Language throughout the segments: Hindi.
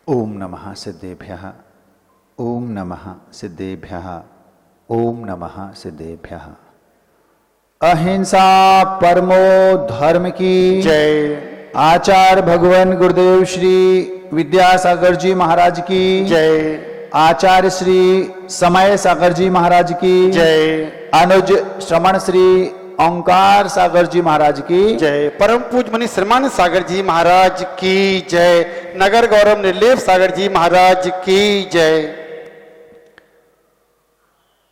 ओम नमः सिद्धेभ्यः। ओम नमः सिद्धेभ्यः। ओम नमः सिद्धेभ्यः। अहिंसा परमो धर्म की जय। आचार्य भगवान गुरुदेव श्री विद्यासागर जी महाराज की जय। आचार्य श्री समय सागर जी महाराज की जय। अनुज श्रमण श्री ओंकार सागर जी महाराज की जय। परम पूज मनी श्रीमान सागर जी महाराज की जय। नगर गौरव निर्लेप सागर जी महाराज की जय।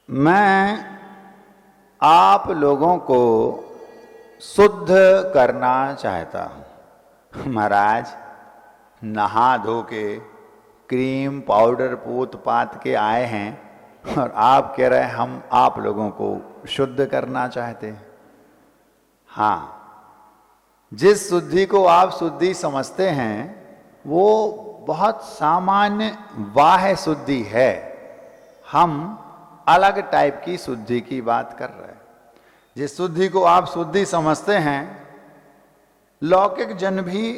मैं आप लोगों को शुद्ध करना चाहता हूं। महाराज नहा धो के क्रीम पाउडर पोत पात के आए हैं और आप कह रहे हैं हम आप लोगों को शुद्ध करना चाहते हैं। हाँ, जिस शुद्धि को आप शुद्धि समझते हैं वो बहुत सामान्य बाह्य शुद्धि है। हम अलग टाइप की शुद्धि की बात कर रहे हैं। जिस शुद्धि को आप शुद्धि समझते हैं, लौकिक जन भी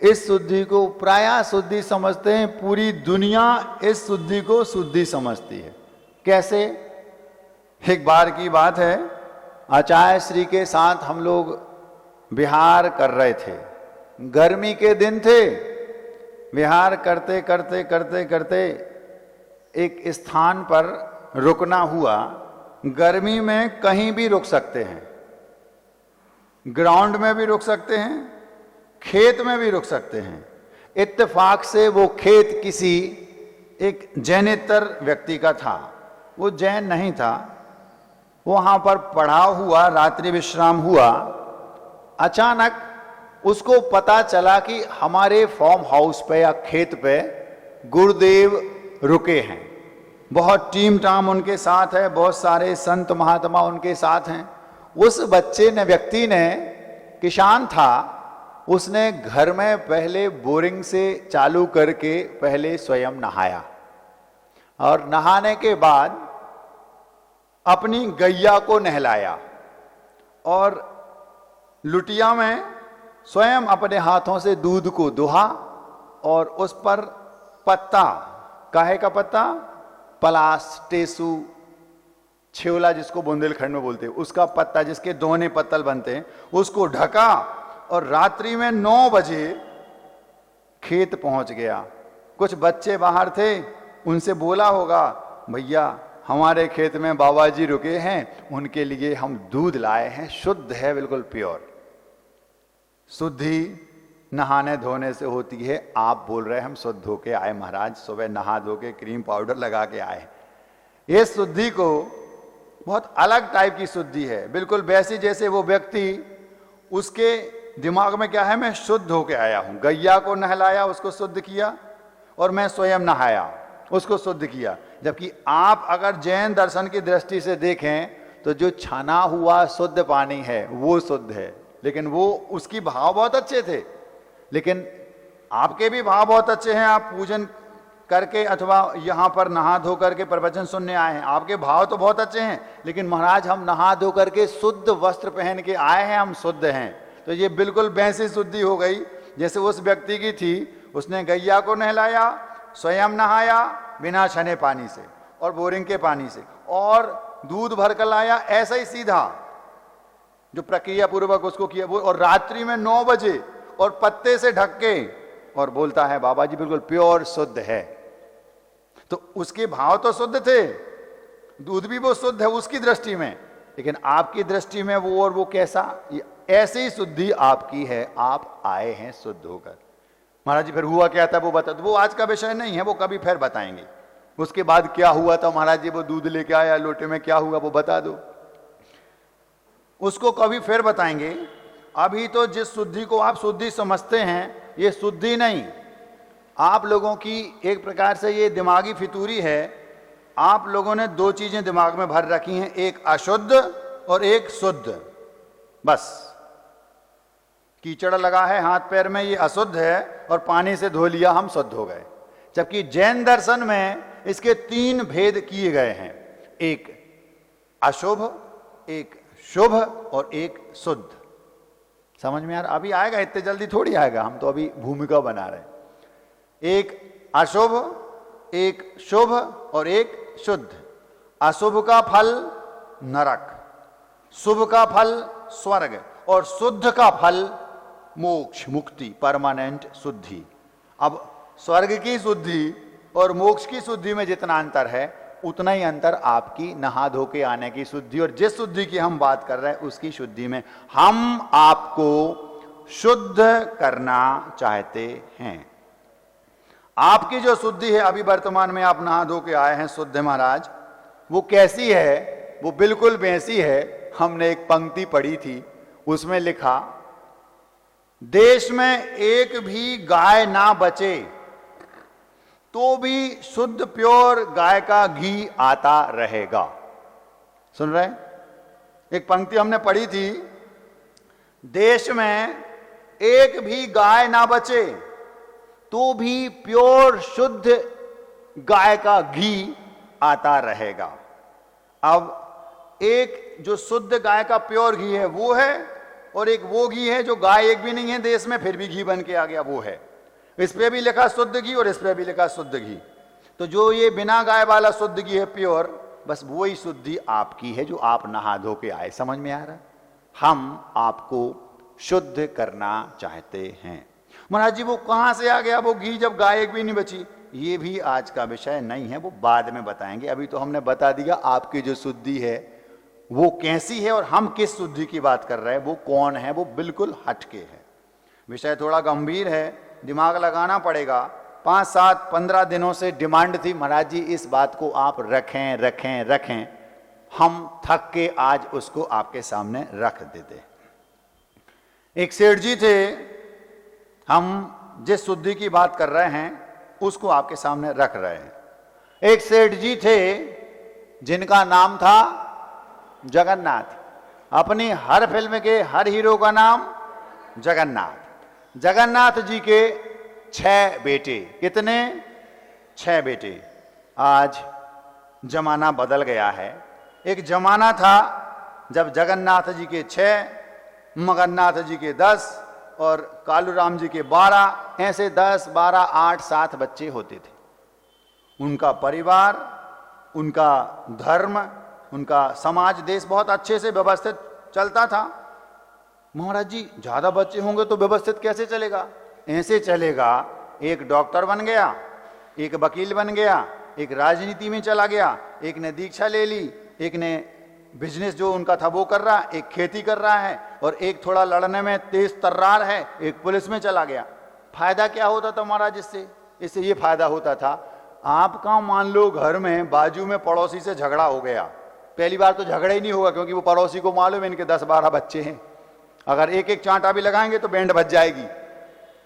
इस शुद्धि को प्रायः शुद्धि समझते हैं। पूरी दुनिया इस शुद्धि को शुद्धि समझती है। कैसे? एक बार की बात है, आचार्य श्री के साथ हम लोग विहार कर रहे थे। गर्मी के दिन थे। विहार करते करते करते करते एक स्थान पर रुकना हुआ। गर्मी में कहीं भी रुक सकते हैं, ग्राउंड में भी रुक सकते हैं, खेत में भी रुक सकते हैं। इत्तेफाक से वो खेत किसी एक जैनेतर व्यक्ति का था। वो जैन नहीं था। वहां पर पड़ाव हुआ, रात्रि विश्राम हुआ। अचानक उसको पता चला कि हमारे फार्म हाउस पे या खेत पे गुरुदेव रुके हैं। बहुत टीम टाम उनके साथ है, बहुत सारे संत महात्मा उनके साथ हैं। उस बच्चे ने, व्यक्ति ने, किसान था, उसने घर में पहले बोरिंग से चालू करके पहले स्वयं नहाया और नहाने के बाद अपनी गैया को नहलाया और लुटिया में स्वयं अपने हाथों से दूध को दुहा और उस पर पत्ता, काहे का पत्ता, पलास, टेसू, छेवला जिसको बुंदेलखंड में बोलते हैं, उसका पत्ता, जिसके दोने पत्तल बनते हैं, उसको ढका और रात्रि में 9 बजे खेत पहुंच गया। कुछ बच्चे बाहर थे, उनसे बोला होगा, भैया हमारे खेत में बाबा जी रुके हैं, उनके लिए हम दूध लाए हैं, शुद्ध है, बिल्कुल प्योर। शुद्धि नहाने धोने से होती है। आप बोल रहे हैं हम शुद्ध होके आए महाराज, सुबह नहा धो के क्रीम पाउडर लगा के आए। ये शुद्धि को बहुत अलग टाइप की शुद्धि है, बिल्कुल वैसी जैसे वो व्यक्ति, उसके दिमाग में क्या है, मैं शुद्ध होके आया हूं। गैया को नहलाया, उसको शुद्ध किया, और मैं स्वयं नहाया, उसको शुद्ध किया। जबकि आप अगर जैन दर्शन की दृष्टि से देखें तो जो छाना हुआ शुद्ध पानी है वो शुद्ध है, लेकिन वो, उसकी भाव बहुत अच्छे थे। लेकिन आपके भी भाव बहुत अच्छे हैं, आप पूजन करके अथवा यहाँ पर नहा धो करके प्रवचन सुनने आए हैं, आपके भाव तो बहुत अच्छे हैं। लेकिन महाराज हम नहा धो करके शुद्ध वस्त्र पहन के आए हैं, हम शुद्ध हैं। तो ये बिल्कुल वैसी शुद्धि हो गई जैसे उस व्यक्ति की थी। उसने गैया को नहलाया, स्वयं नहाया बिना छने पानी से और बोरिंग के पानी से, और दूध भर कर लाया, ऐसा ही सीधा जो प्रक्रिया पूर्वक उसको किया वो, और रात्रि में 9 बजे और पत्ते से ढक के, और बोलता है बाबा जी बिल्कुल प्योर शुद्ध है। तो उसके भाव तो शुद्ध थे, दूध भी वो शुद्ध है उसकी दृष्टि में, लेकिन आपकी दृष्टि में वो, और वो कैसा, ऐसी ही शुद्धि आपकी है। आप आए हैं शुद्ध होकर। महाराज जी फिर हुआ क्या था वो बता दो। वो आज का विषय नहीं है, वो कभी फिर बताएंगे। उसके बाद क्या हुआ था महाराज जी, वो दूध लेके आया लोटे में, क्या हुआ वो बता दो, उसको कभी फिर बताएंगे। अभी तो जिस शुद्धि को आप शुद्धि समझते हैं, ये शुद्धि नहीं, आप लोगों की एक प्रकार से ये दिमागी फितूरी है। आप लोगों ने 2 चीजें दिमाग में भर रखी हैं, एक अशुद्ध और एक शुद्ध। बस कीचड़ लगा है हाथ पैर में, ये अशुद्ध है, और पानी से धो लिया हम शुद्ध हो गए। जबकि जैन दर्शन में इसके 3 भेद किए गए हैं, एक अशुभ, एक शुभ और एक शुद्ध। समझ में यार? अभी आएगा, इतने जल्दी थोड़ी आएगा, हम तो अभी भूमिका बना रहे हैं। एक अशुभ, एक शुभ और एक शुद्ध। अशुभ का फल नरक, शुभ का फल स्वर्ग और शुद्ध का फल मोक्ष, मुक्ति, परमानेंट शुद्धि। अब स्वर्ग की शुद्धि और मोक्ष की शुद्धि में जितना अंतर है उतना ही अंतर आपकी नहा धो के आने की शुद्धि और जिस शुद्धि की हम बात कर रहे हैं उसकी शुद्धि में। हम आपको शुद्ध करना चाहते हैं। आपकी जो शुद्धि है, अभी वर्तमान में आप नहा धो के आए हैं शुद्ध महाराज, वो कैसी है? वो बिल्कुल वैसी है। हमने एक पंक्ति पढ़ी थी, उसमें लिखा, देश में एक भी गाय ना बचे तो भी शुद्ध प्योर गाय का घी आता रहेगा। सुन रहे? एक पंक्ति हमने पढ़ी थी, देश में एक भी गाय ना बचे तो भी प्योर शुद्ध गाय का घी आता रहेगा। अब एक जो शुद्ध गाय का प्योर घी है वो है, और एक वो घी है जो गाय एक भी नहीं है देश में फिर भी घी बन के आ गया, वो है। इस पे भी लिखा शुद्ध घी और इस पे भी लिखा शुद्ध घी। तो जो ये बिना गाय वाला शुद्ध घी है प्योर, बस वही शुद्धि आपकी है जो आप नहा धो के आए। समझ में आ रहा? हम आपको शुद्ध करना चाहते हैं। महाराज जी वो कहां से आ गया वो घी जब गाय एक भी नहीं बची? ये भी आज का विषय नहीं है, वो बाद में बताएंगे। अभी तो हमने बता दिया आपकी जो शुद्धि है वो कैसी है और हम किस शुद्धि की बात कर रहे हैं, वो कौन है, वो बिल्कुल हटके है। विषय थोड़ा गंभीर है, दिमाग लगाना पड़ेगा। 5, 7, 15 दिनों से डिमांड थी, महाराज जी इस बात को आप रखें रखें रखें। हम थक के आज उसको आपके सामने रख देते। एक सेठ जी थे, हम जिस शुद्धि की बात कर रहे हैं उसको आपके सामने रख रहे हैं। एक सेठ जी थे जिनका नाम था जगन्नाथ। अपनी हर फिल्म के हर हीरो का नाम जगन्नाथ। जगन्नाथ जी के 6 बेटे। कितने? 6 बेटे। आज जमाना बदल गया है। एक जमाना था जब जगन्नाथ जी के 6, मगन्नाथ जी के 10 और कालूराम जी के 12, ऐसे 10, 12, 8, 7 बच्चे होते थे। उनका परिवार, उनका धर्म, उनका समाज, देश बहुत अच्छे से व्यवस्थित चलता था। महाराज जी ज्यादा बच्चे होंगे तो व्यवस्थित कैसे चलेगा? ऐसे चलेगा, एक डॉक्टर बन गया, एक वकील बन गया, एक राजनीति में चला गया, एक ने दीक्षा ले ली, एक ने बिजनेस जो उनका था वो कर रहा, एक खेती कर रहा है, और एक थोड़ा लड़ने में तेज तर्रार है, एक पुलिस में चला गया। फायदा क्या होता था महाराज इससे ये फायदा होता था, आपका मान लो घर में बाजू में पड़ोसी से झगड़ा हो गया, पहली बार तो झगड़ा ही नहीं होगा क्योंकि वो पड़ोसी को मालूम है इनके 10-12 बच्चे हैं, अगर एक एक चांटा भी लगाएंगे तो बैंड बज जाएगी।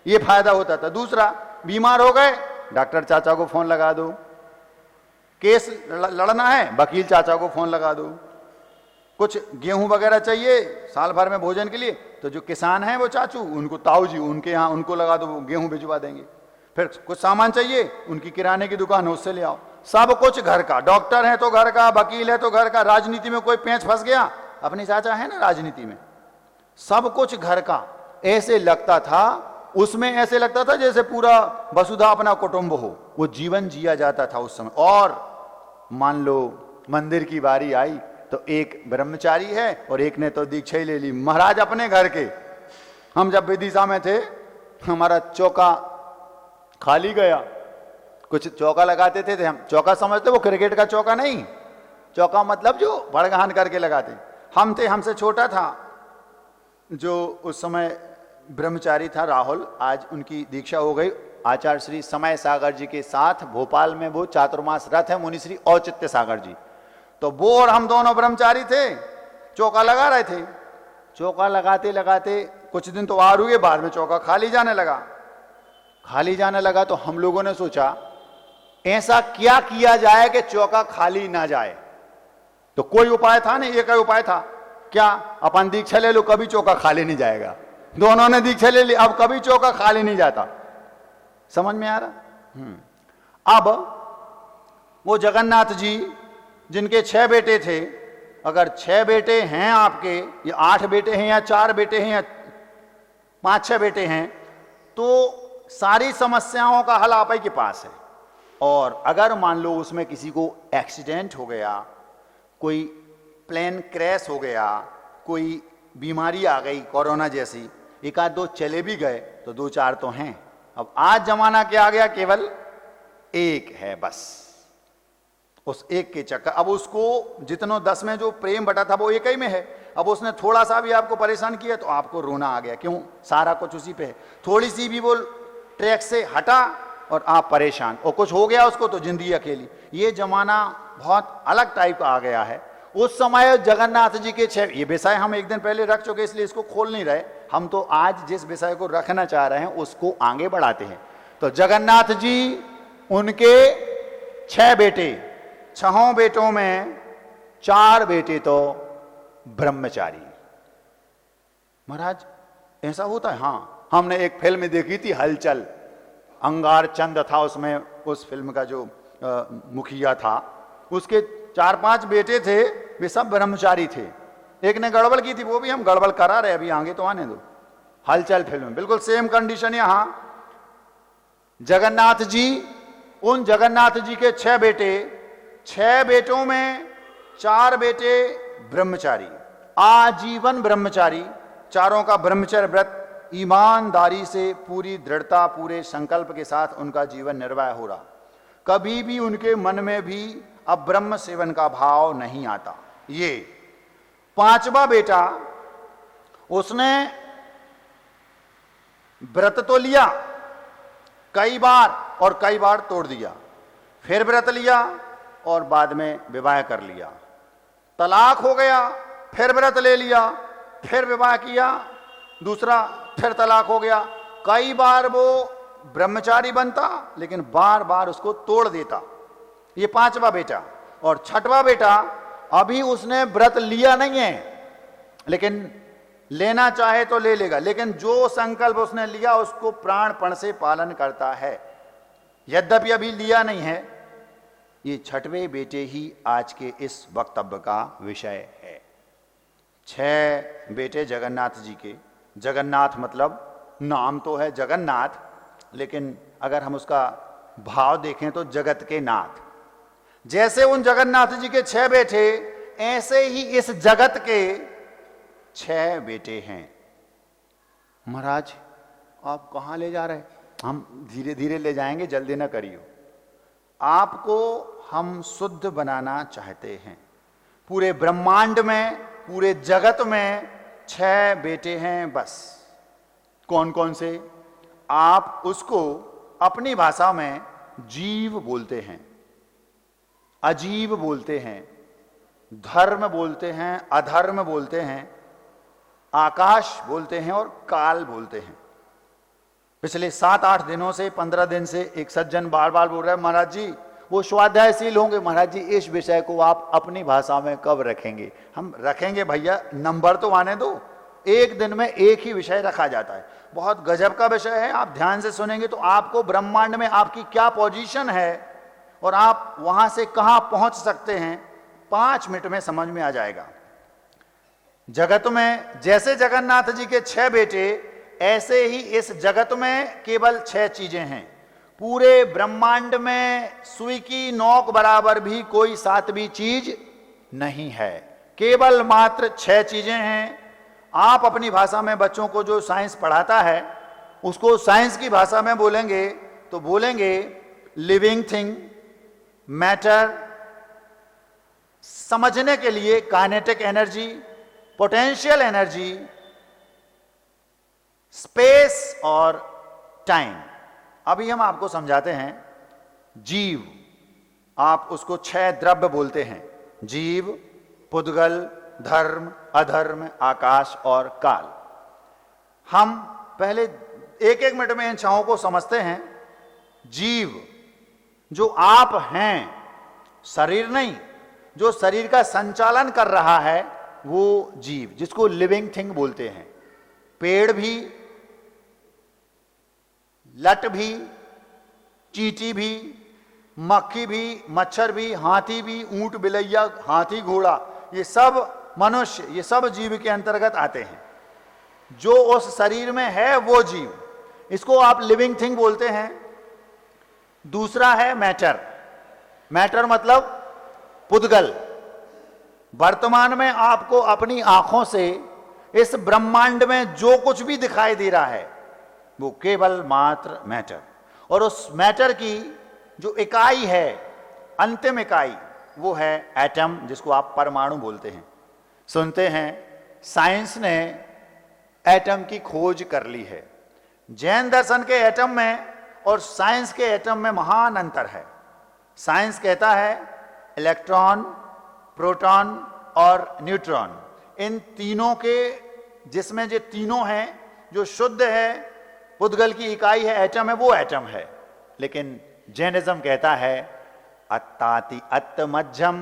ये फायदा होता था। दूसरा, बीमार हो गए, डॉक्टर चाचा को फोन लगा दो, केस लड़ना है, वकील चाचा को फोन लगा दो, कुछ गेहूं वगैरह चाहिए साल भर में भोजन के लिए तो जो किसान हैं वो चाचू, उनको ताऊ जी, उनके यहाँ उनको लगा दो, गेहूं भिजवा देंगे। फिर कुछ सामान चाहिए, उनकी किराने की दुकान है उससे ले आओ। सब कुछ घर का, डॉक्टर है तो घर का, वकील है तो घर का, राजनीति में कोई पेंच फंस गया, अपनी चाचा है ना राजनीति में, सब कुछ घर का। ऐसे लगता था, उसमें ऐसे लगता था जैसे पूरा वसुधा अपना कुटुंब हो, वो जीवन जिया जाता था उस समय। और मान लो मंदिर की बारी आई तो एक ब्रह्मचारी है और एक ने तो दीक्षा ही ले ली। महाराज अपने घर के, हम जब विदिशा में थे हमारा चौका खाली गया, कुछ चौका लगाते थे हम, चौका समझते वो क्रिकेट का चौका नहीं, चौका मतलब जो बड़गहान करके लगाते। हम थे, हमसे छोटा था जो उस समय ब्रह्मचारी था राहुल, आज उनकी दीक्षा हो गई। आचार्य श्री समय सागर जी के साथ भोपाल में वो चातुर्मास रथ है, मुनि श्री औचित्य सागर जी, तो वो और हम दोनों ब्रह्मचारी थे, चौका लगा रहे थे। चौका लगाते लगाते कुछ दिन तो वार हुए, बाद में चौका खाली जाने लगा। खाली जाने लगा तो हम लोगों ने सोचा ऐसा क्या किया जाए कि चौका खाली ना जाए। तो कोई उपाय था नहीं, एक ही उपाय था, क्या? अपन दीक्षा ले लो, कभी चौका खाली नहीं जाएगा। दोनों ने दीक्षा ले ली, अब कभी चौका खाली नहीं जाता। समझ में आ रहा? अब वो जगन्नाथ जी जिनके 6 बेटे थे, अगर 6 बेटे हैं आपके, या 8 बेटे हैं, या 4 बेटे हैं, या 5-6 बेटे हैं, तो सारी समस्याओं का हल आप ही के पास है। और अगर मान लो उसमें किसी को एक्सीडेंट हो गया, कोई प्लेन क्रैश हो गया, कोई बीमारी आ गई कोरोना जैसी, एक आध दो चले भी गए तो दो चार तो हैं। अब आज जमाना क्या आ गया, केवल एक है बस। उस एक के चक्कर, अब उसको जितनों 10 में जो प्रेम बटा था वो एक ही में है। अब उसने थोड़ा सा भी आपको परेशान किया तो आपको रोना आ गया, क्यों, सारा कुछ उसी पे है। थोड़ी सी भी वो ट्रैक से हटा और आप परेशान, और कुछ हो गया उसको तो जिंदगी अकेली। ये जमाना बहुत अलग टाइप का आ गया है। उस समय जगन्नाथ जी के 6, ये विषय हम एक दिन पहले रख चुके इसलिए इसको खोल नहीं रहे, हम तो आज जिस विषय को रखना चाह रहे हैं उसको आगे बढ़ाते हैं। तो जगन्नाथ जी, उनके 6 बेटे, 6 बेटों में 4 बेटे तो ब्रह्मचारी। महाराज ऐसा होता है? हाँ, हमने एक फिल्म देखी थी हलचल, अंगार चंद था उसमें, उस फिल्म का जो मुखिया था, उसके 4-5 बेटे थे, वे सब ब्रह्मचारी थे। एक ने गड़बड़ की थी, वो भी हम गड़बड़ करा रहे, अभी आगे तो आने दो। हलचल फिल्म में बिल्कुल सेम कंडीशन यहां। जगन्नाथ जी, उन जगन्नाथ जी के 6 बेटे, 6 बेटों में 4 बेटे ब्रह्मचारी, आजीवन ब्रह्मचारी। चारों का ब्रह्मचर्य व्रत ईमानदारी से, पूरी दृढ़ता, पूरे संकल्प के साथ उनका जीवन निर्वाह हो रहा। कभी भी उनके मन में भी अब ब्रह्म सेवन का भाव नहीं आता। ये 5वां बेटा, उसने व्रत तो लिया कई बार और कई बार तोड़ दिया, फिर व्रत लिया और बाद में विवाह कर लिया। तलाक हो गया, फिर व्रत ले लिया, फिर विवाह किया, दूसरा, फिर तलाक हो गया। कई बार वो ब्रह्मचारी बनता लेकिन बार बार उसको तोड़ देता। ये 5वां बेटा। और 6वां बेटा, अभी उसने व्रत लिया नहीं है लेकिन लेना चाहे तो ले लेगा, लेकिन जो संकल्प उसने लिया उसको प्राणपण से पालन करता है, यद्यपि अभी लिया नहीं है। ये 6वें बेटे ही आज के इस वक्तव्य का विषय है। 6 बेटे जगन्नाथ जी के। जगन्नाथ मतलब नाम तो है जगन्नाथ, लेकिन अगर हम उसका भाव देखें तो जगत के नाथ। जैसे उन जगन्नाथ जी के 6 बेटे, ऐसे ही इस जगत के 6 बेटे हैं। महाराज आप कहां ले जा रहे हैं? हम धीरे धीरे ले जाएंगे, जल्दी ना करियो। आपको हम शुद्ध बनाना चाहते हैं। पूरे ब्रह्मांड में, पूरे जगत में 6 बेटे हैं बस। कौन कौन से? आप उसको अपनी भाषा में जीव बोलते हैं, अजीब बोलते हैं, धर्म बोलते हैं, अधर्म बोलते हैं, आकाश बोलते हैं और काल बोलते हैं। पिछले 7-8 दिनों से, 15 दिन से एक सज्जन बार बार बोल रहे हैं, महाराज जी वो स्वाध्यायशील होंगे। महाराज जी इस विषय को आप अपनी भाषा में कब रखेंगे? हम रखेंगे भैया, नंबर तो आने दो। एक दिन में एक ही विषय रखा जाता है, बहुत गजब का विषय है। आप ध्यान से सुनेंगे तो आपको ब्रह्मांड में आपकी क्या पोजीशन है और आप वहां से कहां पहुंच सकते हैं 5 मिनट में समझ में आ जाएगा। जगत में जैसे जगन्नाथ जी के 6 बेटे, ऐसे ही इस जगत में केवल 6 चीजें हैं। पूरे ब्रह्मांड में सुई की नोक बराबर भी कोई 7वीं चीज नहीं है, केवल मात्र 6 चीजें हैं। आप अपनी भाषा में बच्चों को जो साइंस पढ़ाता है उसको साइंस की भाषा में बोलेंगे तो बोलेंगे लिविंग थिंग, मैटर, समझने के लिए kinetic energy, potential energy, space और टाइम। अभी हम आपको समझाते हैं। जीव, आप उसको 6 द्रव्य बोलते हैं, जीव, पुद्गल, धर्म, अधर्म, आकाश और काल। हम पहले 1-1 मिनट में इन 6 को समझते हैं। जीव, जो आप हैं, शरीर नहीं, जो शरीर का संचालन कर रहा है वो जीव, जिसको लिविंग थिंग बोलते हैं। पेड़ भी, लट भी, चींटी भी, मक्खी भी, मच्छर भी, हाथी भी, ऊंट, बिलैया, हाथी, घोड़ा, ये सब मनुष्य, ये सब जीव के अंतर्गत आते हैं। जो उस शरीर में है वो जीव। इसको आप लिविंग थिंग बोलते हैं। दूसरा है मैटर। मैटर मतलब पुद्गल। वर्तमान में आपको अपनी आंखों से इस ब्रह्मांड में जो कुछ भी दिखाई दे रहा है वो केवल मात्र मैटर, और उस मैटर की जो इकाई है, अंतिम इकाई, वो है एटम, जिसको आप परमाणु बोलते हैं। सुनते हैं साइंस ने एटम की खोज कर ली है। जैन दर्शन के एटम में और साइंस के एटम में महान अंतर है। साइंस कहता है इलेक्ट्रॉन, प्रोटॉन और न्यूट्रॉन, इन तीनों के, जिसमें जो तीनों हैं, जो शुद्ध है, पुद्गल की इकाई है, एटम है, वो एटम है। लेकिन जैनिज्म कहता है अत्ताति अत्तमज्जम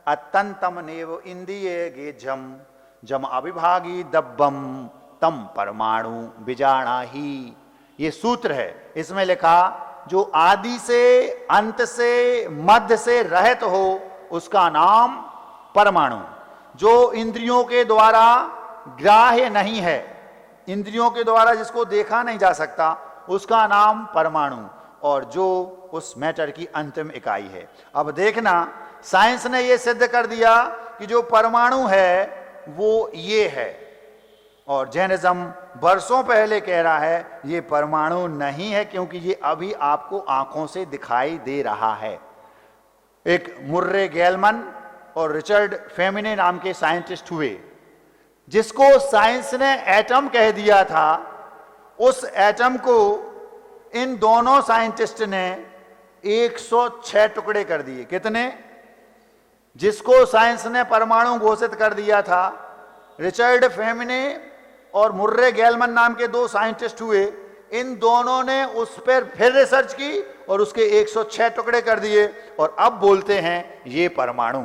अत्यंतम नेव इंद्रिये गेजम जम अविभागी दब्बम तम परमाणु बिजाणा ही। ये सूत्र है, इसमें लिखा जो आदि से, अंत से, मध्य से रहित हो उसका नाम परमाणु। जो इंद्रियों के द्वारा ग्राह्य नहीं है, इंद्रियों के द्वारा जिसको देखा नहीं जा सकता, उसका नाम परमाणु, और जो उस मैटर की अंतिम इकाई है। अब देखना, साइंस ने यह सिद्ध कर दिया कि जो परमाणु है वो ये है, और जैनिज्म वर्षों पहले कह रहा है ये परमाणु नहीं है, क्योंकि ये अभी आपको आंखों से दिखाई दे रहा है। एक मुर्रे गेलमन और रिचर्ड फेमिने नाम के साइंटिस्ट हुए, जिसको साइंस ने एटम कह दिया था। उस एटम को इन दोनों साइंटिस्ट ने 106 टुकड़े कर दिए। कितने? जिसको साइंस ने परमाणु घोषित कर दिया था, रिचर्ड फेमिने और मुर्रे गेलमन नाम के दो साइंटिस्ट हुए, इन दोनों ने उस पर फिर रिसर्च की और उसके 106 टुकड़े कर दिए, और अब बोलते हैं ये परमाणु।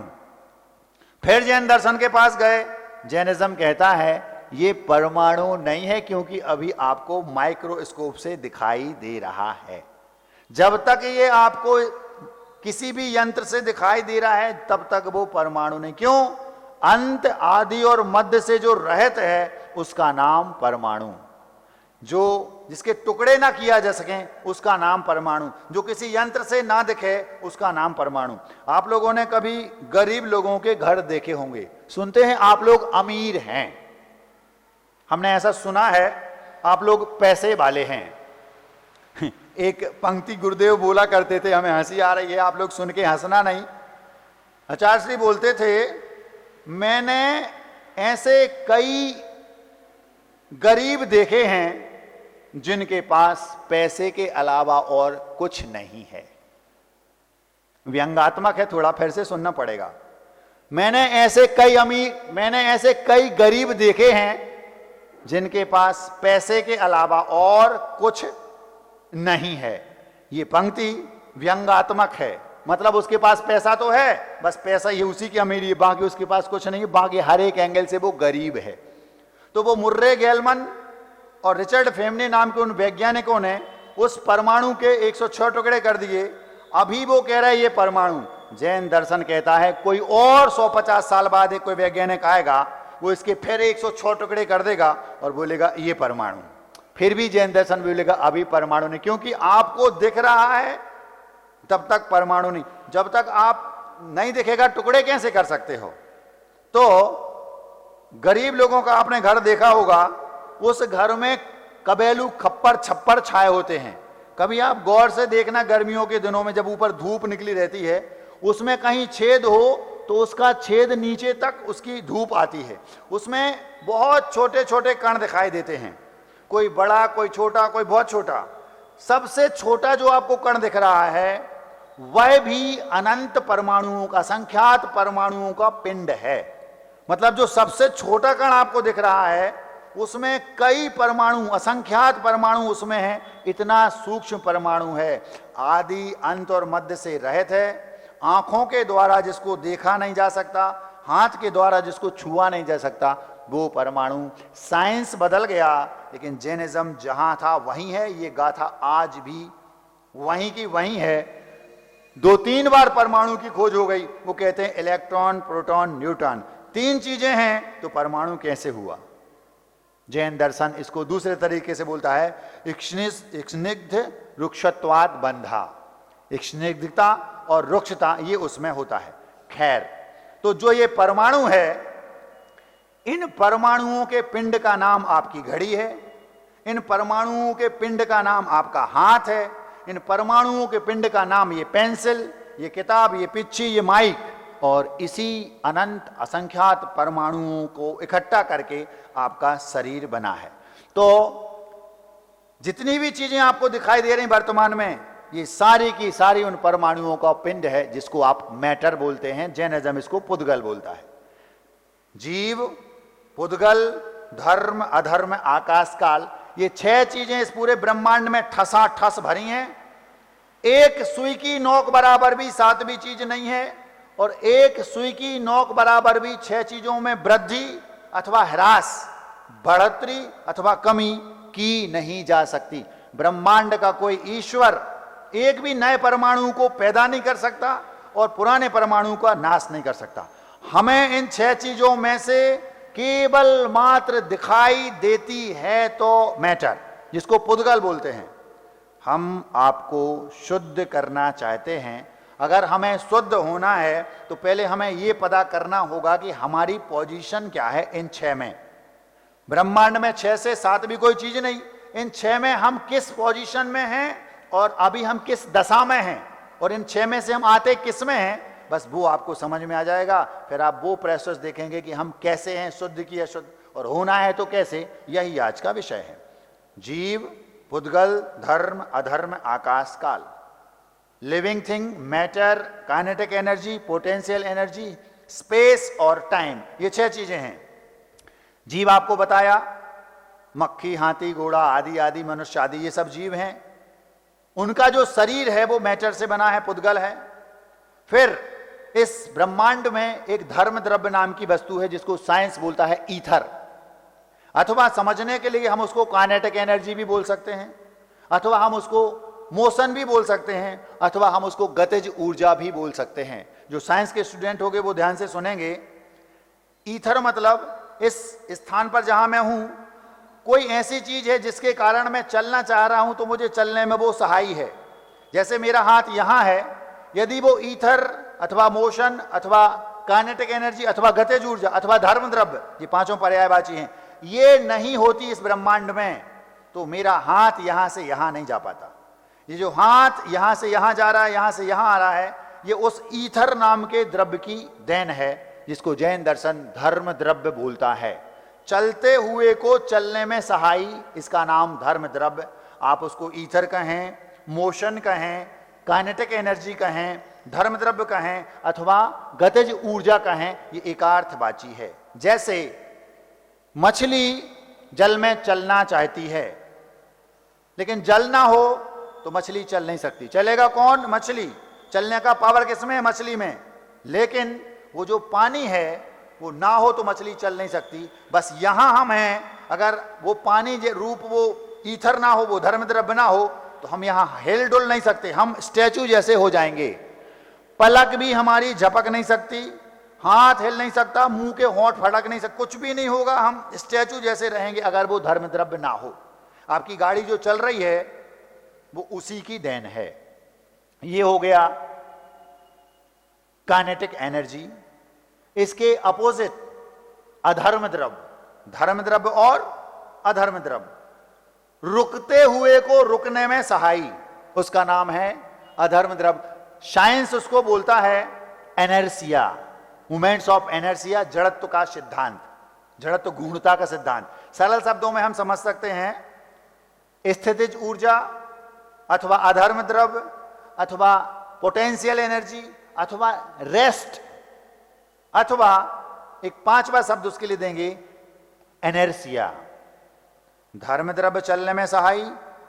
फिर जैन दर्शन के पास गए, जैनिज्म कहता है ये परमाणु नहीं है, क्योंकि अभी आपको माइक्रोस्कोप से दिखाई दे रहा है। जब तक ये आपको किसी भी यंत्र से दिखाई दे रहा है तब तक वो परमाणु नहीं। क्यों? अंत, आदि और मध्य से जो रहित है उसका नाम परमाणु। जो जिसके टुकड़े ना किया जा सके उसका नाम परमाणु। जो किसी यंत्र से ना दिखे उसका नाम परमाणु। आप लोगों ने कभी गरीब लोगों के घर देखे होंगे। सुनते हैं आप लोग अमीर हैं, हमने ऐसा सुना है, आप लोग पैसे वाले हैं। एक पंक्ति गुरुदेव बोला करते थे, हमें हंसी आ रही है, आप लोग सुन के हंसना नहीं। आचार्य श्री बोलते थे, मैंने ऐसे कई गरीब देखे हैं जिनके पास पैसे के अलावा और कुछ नहीं है। व्यंगात्मक है, थोड़ा फिर से सुनना पड़ेगा। मैंने ऐसे कई गरीब देखे हैं जिनके पास पैसे के अलावा और कुछ नहीं है। ये पंक्ति व्यंगात्मक है, मतलब उसके पास पैसा तो है, बस पैसा ये उसी की अमीरी है, बाकी उसके पास कुछ नहीं है, बाकी हर एक एंगल से वो गरीब है। तो वो मुर्रे गेलमन और रिचर्ड फेमिने नाम के उन वैज्ञानिकों ने उस परमाणु के 106 टुकड़े कर दिए। अभी वो कह रहे हैं ये परमाणु। जैन दर्शन कहता है कोई और 150 साल बाद एक कोई वैज्ञानिक आएगा, वो इसके फिर 106 टुकड़े कर देगा और बोलेगा ये परमाणु। फिर भी जैन दर्शन बोलेगा अभी परमाणु नहीं, क्योंकि आपको दिख रहा है तब तक परमाणु नहीं। जब तक आप नहीं दिखेगा टुकड़े कैसे कर सकते हो? तो गरीब लोगों का आपने घर देखा होगा, उस घर में कबेलू खप्पर छप्पर छाए होते हैं। कभी आप गौर से देखना, गर्मियों के दिनों में जब ऊपर धूप निकली रहती है, उसमें कहीं छेद हो तो उसका छेद नीचे तक उसकी धूप आती है, उसमें बहुत छोटे छोटे कण दिखाई देते हैं, कोई बड़ा, कोई छोटा, कोई बहुत छोटा। सबसे छोटा जो आपको कण दिख रहा है वह भी अनंत परमाणुओं का, असंख्यात परमाणुओं का पिंड है। मतलब जो सबसे छोटा कण आपको दिख रहा है उसमें कई परमाणु, असंख्यात परमाणु उसमें है। इतना सूक्ष्म परमाणु है, आदि, अंत और मध्य से रहित है। आंखों के द्वारा जिसको देखा नहीं जा सकता, हाथ के द्वारा जिसको छुआ नहीं जा सकता, वो परमाणु। साइंस बदल गया, लेकिन जैनिज्म जहां था वहीं है। ये गाथा आज भी वहीं की वहीं है। 2-3 बार परमाणु की खोज हो गई। वो कहते हैं इलेक्ट्रॉन, प्रोटॉन, न्यूट्रॉन, 3 चीजें हैं तो परमाणु कैसे हुआ? जैन दर्शन इसको दूसरे तरीके से बोलता है स्निग्ध रुक्षत्वाद बंधा। स्निग्धता और रुक्षता ये उसमें होता है। खैर, तो जो ये परमाणु है, इन परमाणुओं के पिंड का नाम आपकी घड़ी है, इन परमाणुओं के पिंड का नाम आपका हाथ है, इन परमाणुओं के पिंड का नाम ये पेंसिल, ये किताब, ये पिच्ची, ये माइक, और इसी अनंत असंख्यात परमाणुओं को इकट्ठा करके आपका शरीर बना है। तो जितनी भी चीजें आपको दिखाई दे रही वर्तमान में, ये सारी की सारी उन परमाणुओं का पिंड है, जिसको आप मैटर बोलते हैं। जैनिज्म इसको पुद्गल बोलता है। जीव, पुद्गल, धर्म, अधर्म, आकाश काल, ये 6 चीजें इस पूरे ब्रह्मांड में ठसा ठस भरी हैं। एक सुई की नोक बराबर भी 7वीं चीज नहीं है, और एक सुई की नोक बराबर भी 6 चीजों में वृद्धि अथवा ह्रास, बढ़ोतरी अथवा कमी की नहीं जा सकती। ब्रह्मांड का कोई ईश्वर एक भी नए परमाणु को पैदा नहीं कर सकता और पुराने परमाणु का नाश नहीं कर सकता। हमें इन 6 चीजों में से केवल मात्र दिखाई देती है तो मैटर, जिसको पुद्गल बोलते हैं। हम आपको शुद्ध करना चाहते हैं। अगर हमें शुद्ध होना है तो पहले हमें यह पता करना होगा कि हमारी पोजीशन क्या है इन 6 में। ब्रह्मांड में 6 से 7 भी कोई चीज नहीं, इन 6 में हम किस पोजीशन में हैं और अभी हम किस दशा में हैं, और इन 6 में से हम आते किस में हैं, बस वो आपको समझ में आ जाएगा। फिर आप वो प्रोसेस देखेंगे कि हम कैसे हैं, शुद्ध की अशुद्ध, और होना है तो कैसे। यही आज का विषय है। जीव, पुद्गल, धर्म, अधर्म, आकाश काल, living thing, matter, kinetic energy, potential energy, space और टाइम, ये 6 चीजें हैं। जीव आपको बताया, मक्खी, हाथी, घोड़ा आदि आदि, मनुष्य आदि, ये सब जीव हैं। उनका जो शरीर है वो मैटर से बना है, पुद्गल है। फिर इस ब्रह्मांड में एक धर्म द्रव्य नाम की वस्तु है, जिसको साइंस बोलता है ईथर, अथवा समझने के लिए हम उसको काइनेटिक एनर्जी भी बोल सकते हैं, अथवा हम उसको मोशन भी बोल सकते हैं, अथवा हम उसको गतिज ऊर्जा भी बोल सकते हैं। जो साइंस के स्टूडेंट होंगे वो ध्यान से सुनेंगे। ईथर मतलब इस स्थान पर जहां मैं हूं, कोई ऐसी चीज है जिसके कारण मैं चलना चाह रहा हूं तो मुझे चलने में वो सहायी है। जैसे मेरा हाथ यहां है, यदि वो ईथर अथवा मोशन अथवा काइनेटिक एनर्जी अथवा गतिज ऊर्जा अथवा धर्म द्रव्य, ये 5 पर्यायवाची हैं, ये नहीं होती इस ब्रह्मांड में, तो मेरा हाथ यहां से यहां नहीं जा पाता। ये जो हाथ यहां से यहां जा रहा है, यहां से यहां आ रहा है, ये उस ईथर नाम के द्रव्य की देन है, जिसको जैन दर्शन धर्म द्रव्य बोलता है। चलते हुए को चलने में सहायी, इसका नाम धर्म द्रव्य। आप उसको ईथर कहें, मोशन कहें, काइनेटिक एनर्जी कहें, धर्म द्रव्य कहें, अथवा गतिज ऊर्जा कहें, ये एकार्थवाची है। जैसे मछली जल में चलना चाहती है, लेकिन जल ना हो तो मछली चल नहीं सकती। चलेगा कौन? मछली। चलने का पावर किसमें है? मछली में। लेकिन वो जो पानी है वो ना हो तो मछली चल नहीं सकती। बस यहां हम हैं, अगर वो पानी रूप वो ईथर ना हो, वो धर्म द्रव्य ना हो, तो हम यहां हिल डुल नहीं सकते, हम स्टैचू जैसे हो जाएंगे। पलक भी हमारी झपक नहीं सकती, हाथ हिल नहीं सकता, मुंह के होंठ फड़क नहीं सकते, कुछ भी नहीं होगा, हम स्टैचू जैसे रहेंगे अगर वो धर्म द्रव्य ना हो। आपकी गाड़ी जो चल रही है वो उसी की देन है। ये हो गया काइनेटिक एनर्जी। इसके अपोजिट अधर्म द्रव्य, धर्म द्रव्य और अधर्म द्रव्य, रुकते हुए को रुकने में सहायी, उसका नाम है अधर्म द्रव्य। साइंस उसको बोलता है एनर्सिया, मूवमेंट्स ऑफ एनर्सिया, जड़त्व का सिद्धांत, जड़त्व गूढ़ता का सिद्धांत। सरल शब्दों में हम समझ सकते हैं, स्थितिज ऊर्जा अथवा अधर्म द्रव्य अथवा पोटेंशियल एनर्जी अथवा रेस्ट, अथवा एक 5वां शब्द उसके लिए देंगे एनर्सिया। धर्म द्रव्य चलने में सहायी,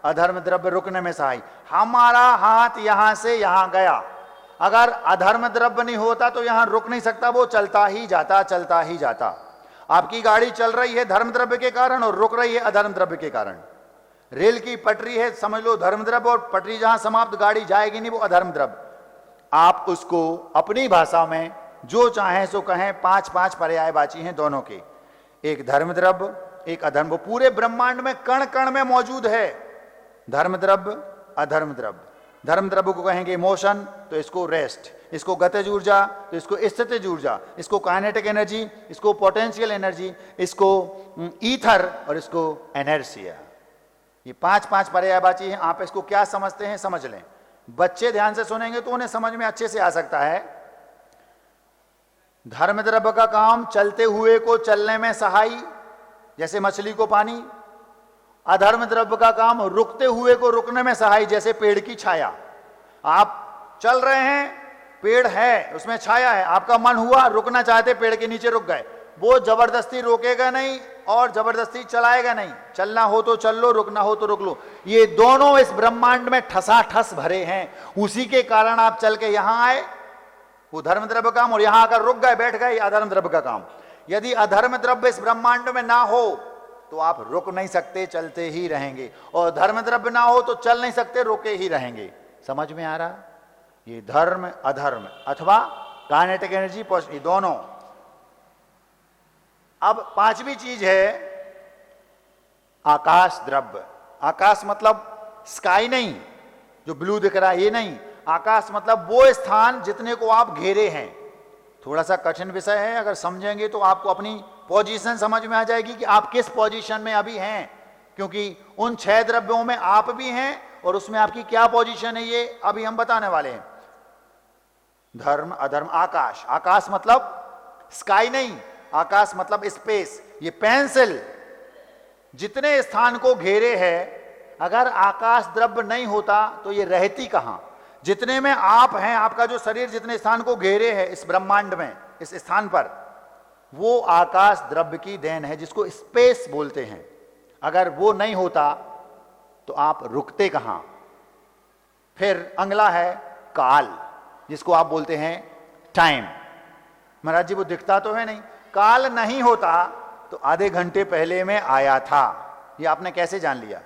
अधर्म द्रव्य रुकने में सहायी। हमारा हाथ यहां से यहां गया, अगर अधर्म द्रव्य नहीं होता तो यहां रुक नहीं सकता, वो चलता ही जाता, चलता ही जाता। आपकी गाड़ी चल रही है धर्म द्रव्य के कारण और रुक रही है अधर्म द्रव्य के कारण। रेल की पटरी है, समझ लो धर्म द्रव्य, और पटरी जहां समाप्त गाड़ी जाएगी नहीं, वो अधर्म द्रव्य। आप उसको अपनी भाषा में जो चाहें सो कहें, 5 पर्यायवाची हैं दोनों के। एक धर्म द्रव्य, एक अधर्म, वो पूरे ब्रह्मांड में कण कण में मौजूद है। धर्म द्रव्य, अधर्म द्रव्य। धर्म द्रव्य को कहेंगे इमोशन, तो इसको रेस्ट, इसको गतिज ऊर्जा, तो इसको स्थितिज ऊर्जा, इसको काइनेटिक एनर्जी, इसको पोटेंशियल एनर्जी, इसको ईथर और इसको एनर्सिया। ये 5 पर्यायवाची हैं। आप इसको क्या समझते हैं समझ लें। बच्चे ध्यान से सुनेंगे तो उन्हें समझ में अच्छे से आ सकता है। धर्म द्रव्य का काम चलते हुए को चलने में सहाई, जैसे मछली को पानी। अधर्म द्रव्य का काम रुकते हुए को रुकने में सहाय, जैसे पेड़ की छाया। आप चल रहे हैं, पेड़ है, उसमें छाया है, आपका मन हुआ रुकना चाहते, पेड़ के नीचे रुक गए, वो जबरदस्ती रोकेगा नहीं और जबरदस्ती चलाएगा नहीं। चलना हो तो चल लो, रुकना हो तो रुक लो। ये दोनों इस ब्रह्मांड में ठसाठस भरे हैं। उसी के कारण आप चल के यहां आए, वो धर्म द्रव्य काम, और यहां आकर रुक गए, बैठ गए, अधर्म द्रव्य का काम। यदि अधर्म द्रव्य इस ब्रह्मांड में ना हो तो आप रुक नहीं सकते, चलते ही रहेंगे, और धर्म द्रव्य ना हो तो चल नहीं सकते, रुके ही रहेंगे। समझ में आ रहा? ये धर्म अधर्म अथवा काइनेटिक एनर्जी, ये दोनों। अब पांचवी चीज है आकाश द्रव्य। आकाश मतलब स्काई नहीं, जो ब्लू दिख रहा है ये नहीं। आकाश मतलब वो स्थान जितने को आप घेरे हैं। थोड़ा सा कठिन विषय है, अगर समझेंगे तो आपको अपनी पोजीशन समझ में आ जाएगी कि आप किस पोजीशन में अभी हैं, क्योंकि उन 6 द्रव्यों में आप भी हैं और उसमें आपकी क्या पोजीशन है ये अभी हम बताने वाले हैं। धर्म अधर्म आकाश। आकाश मतलब स्काई नहीं, आकाश मतलब स्पेस। ये पेंसिल जितने स्थान को घेरे है, अगर आकाश द्रव्य नहीं होता तो ये रहती कहां? जितने में आप हैं, आपका जो शरीर जितने स्थान को घेरे है इस ब्रह्मांड में, इस स्थान पर, वो आकाश द्रव्य की देन है, जिसको स्पेस बोलते हैं। अगर वो नहीं होता तो आप रुकते कहां? फिर अगला है काल, जिसको आप बोलते हैं टाइम। महाराज जी वो दिखता तो है नहीं। काल नहीं होता तो आधे घंटे पहले में आया था, ये आपने कैसे जान लिया?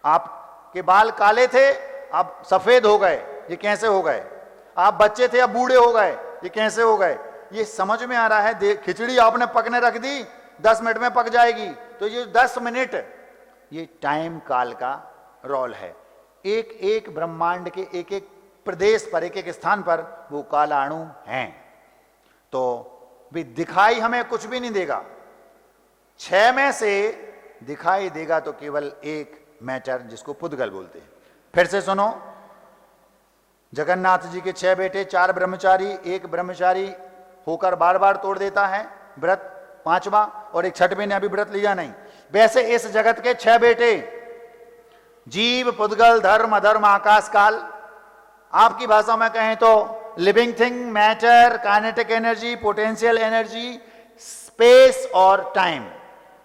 आपके बाल काले थे, अब सफेद हो गए, ये कैसे हो गए? आप बच्चे थे, अब बूढ़े हो गए, ये कैसे हो गए? ये समझ में आ रहा है। खिचड़ी आपने पकने रख दी, 10 मिनट में पक जाएगी, तो ये 10 मिनट, ये टाइम काल का रोल है। एक एक ब्रह्मांड के एक एक प्रदेश पर, एक एक स्थान पर वो कालाणु हैं। तो भी दिखाई हमें कुछ भी नहीं देगा। 6 में से दिखाई देगा तो केवल एक मैटर, जिसको पुद्गल बोलते हैं। फिर से सुनो, जगन्नाथ जी के 6 बेटे, 4 ब्रह्मचारी, एक ब्रह्मचारी होकर बार बार तोड़ देता है व्रत 5वां, और एक 6वें ने अभी व्रत लिया नहीं। वैसे इस जगत के 6 बेटे, जीव, पुद्गल, धर्म, अधर्म, आकाश, काल। आपकी भाषा में कहें तो living thing, matter, kinetic energy, potential energy, space और टाइम।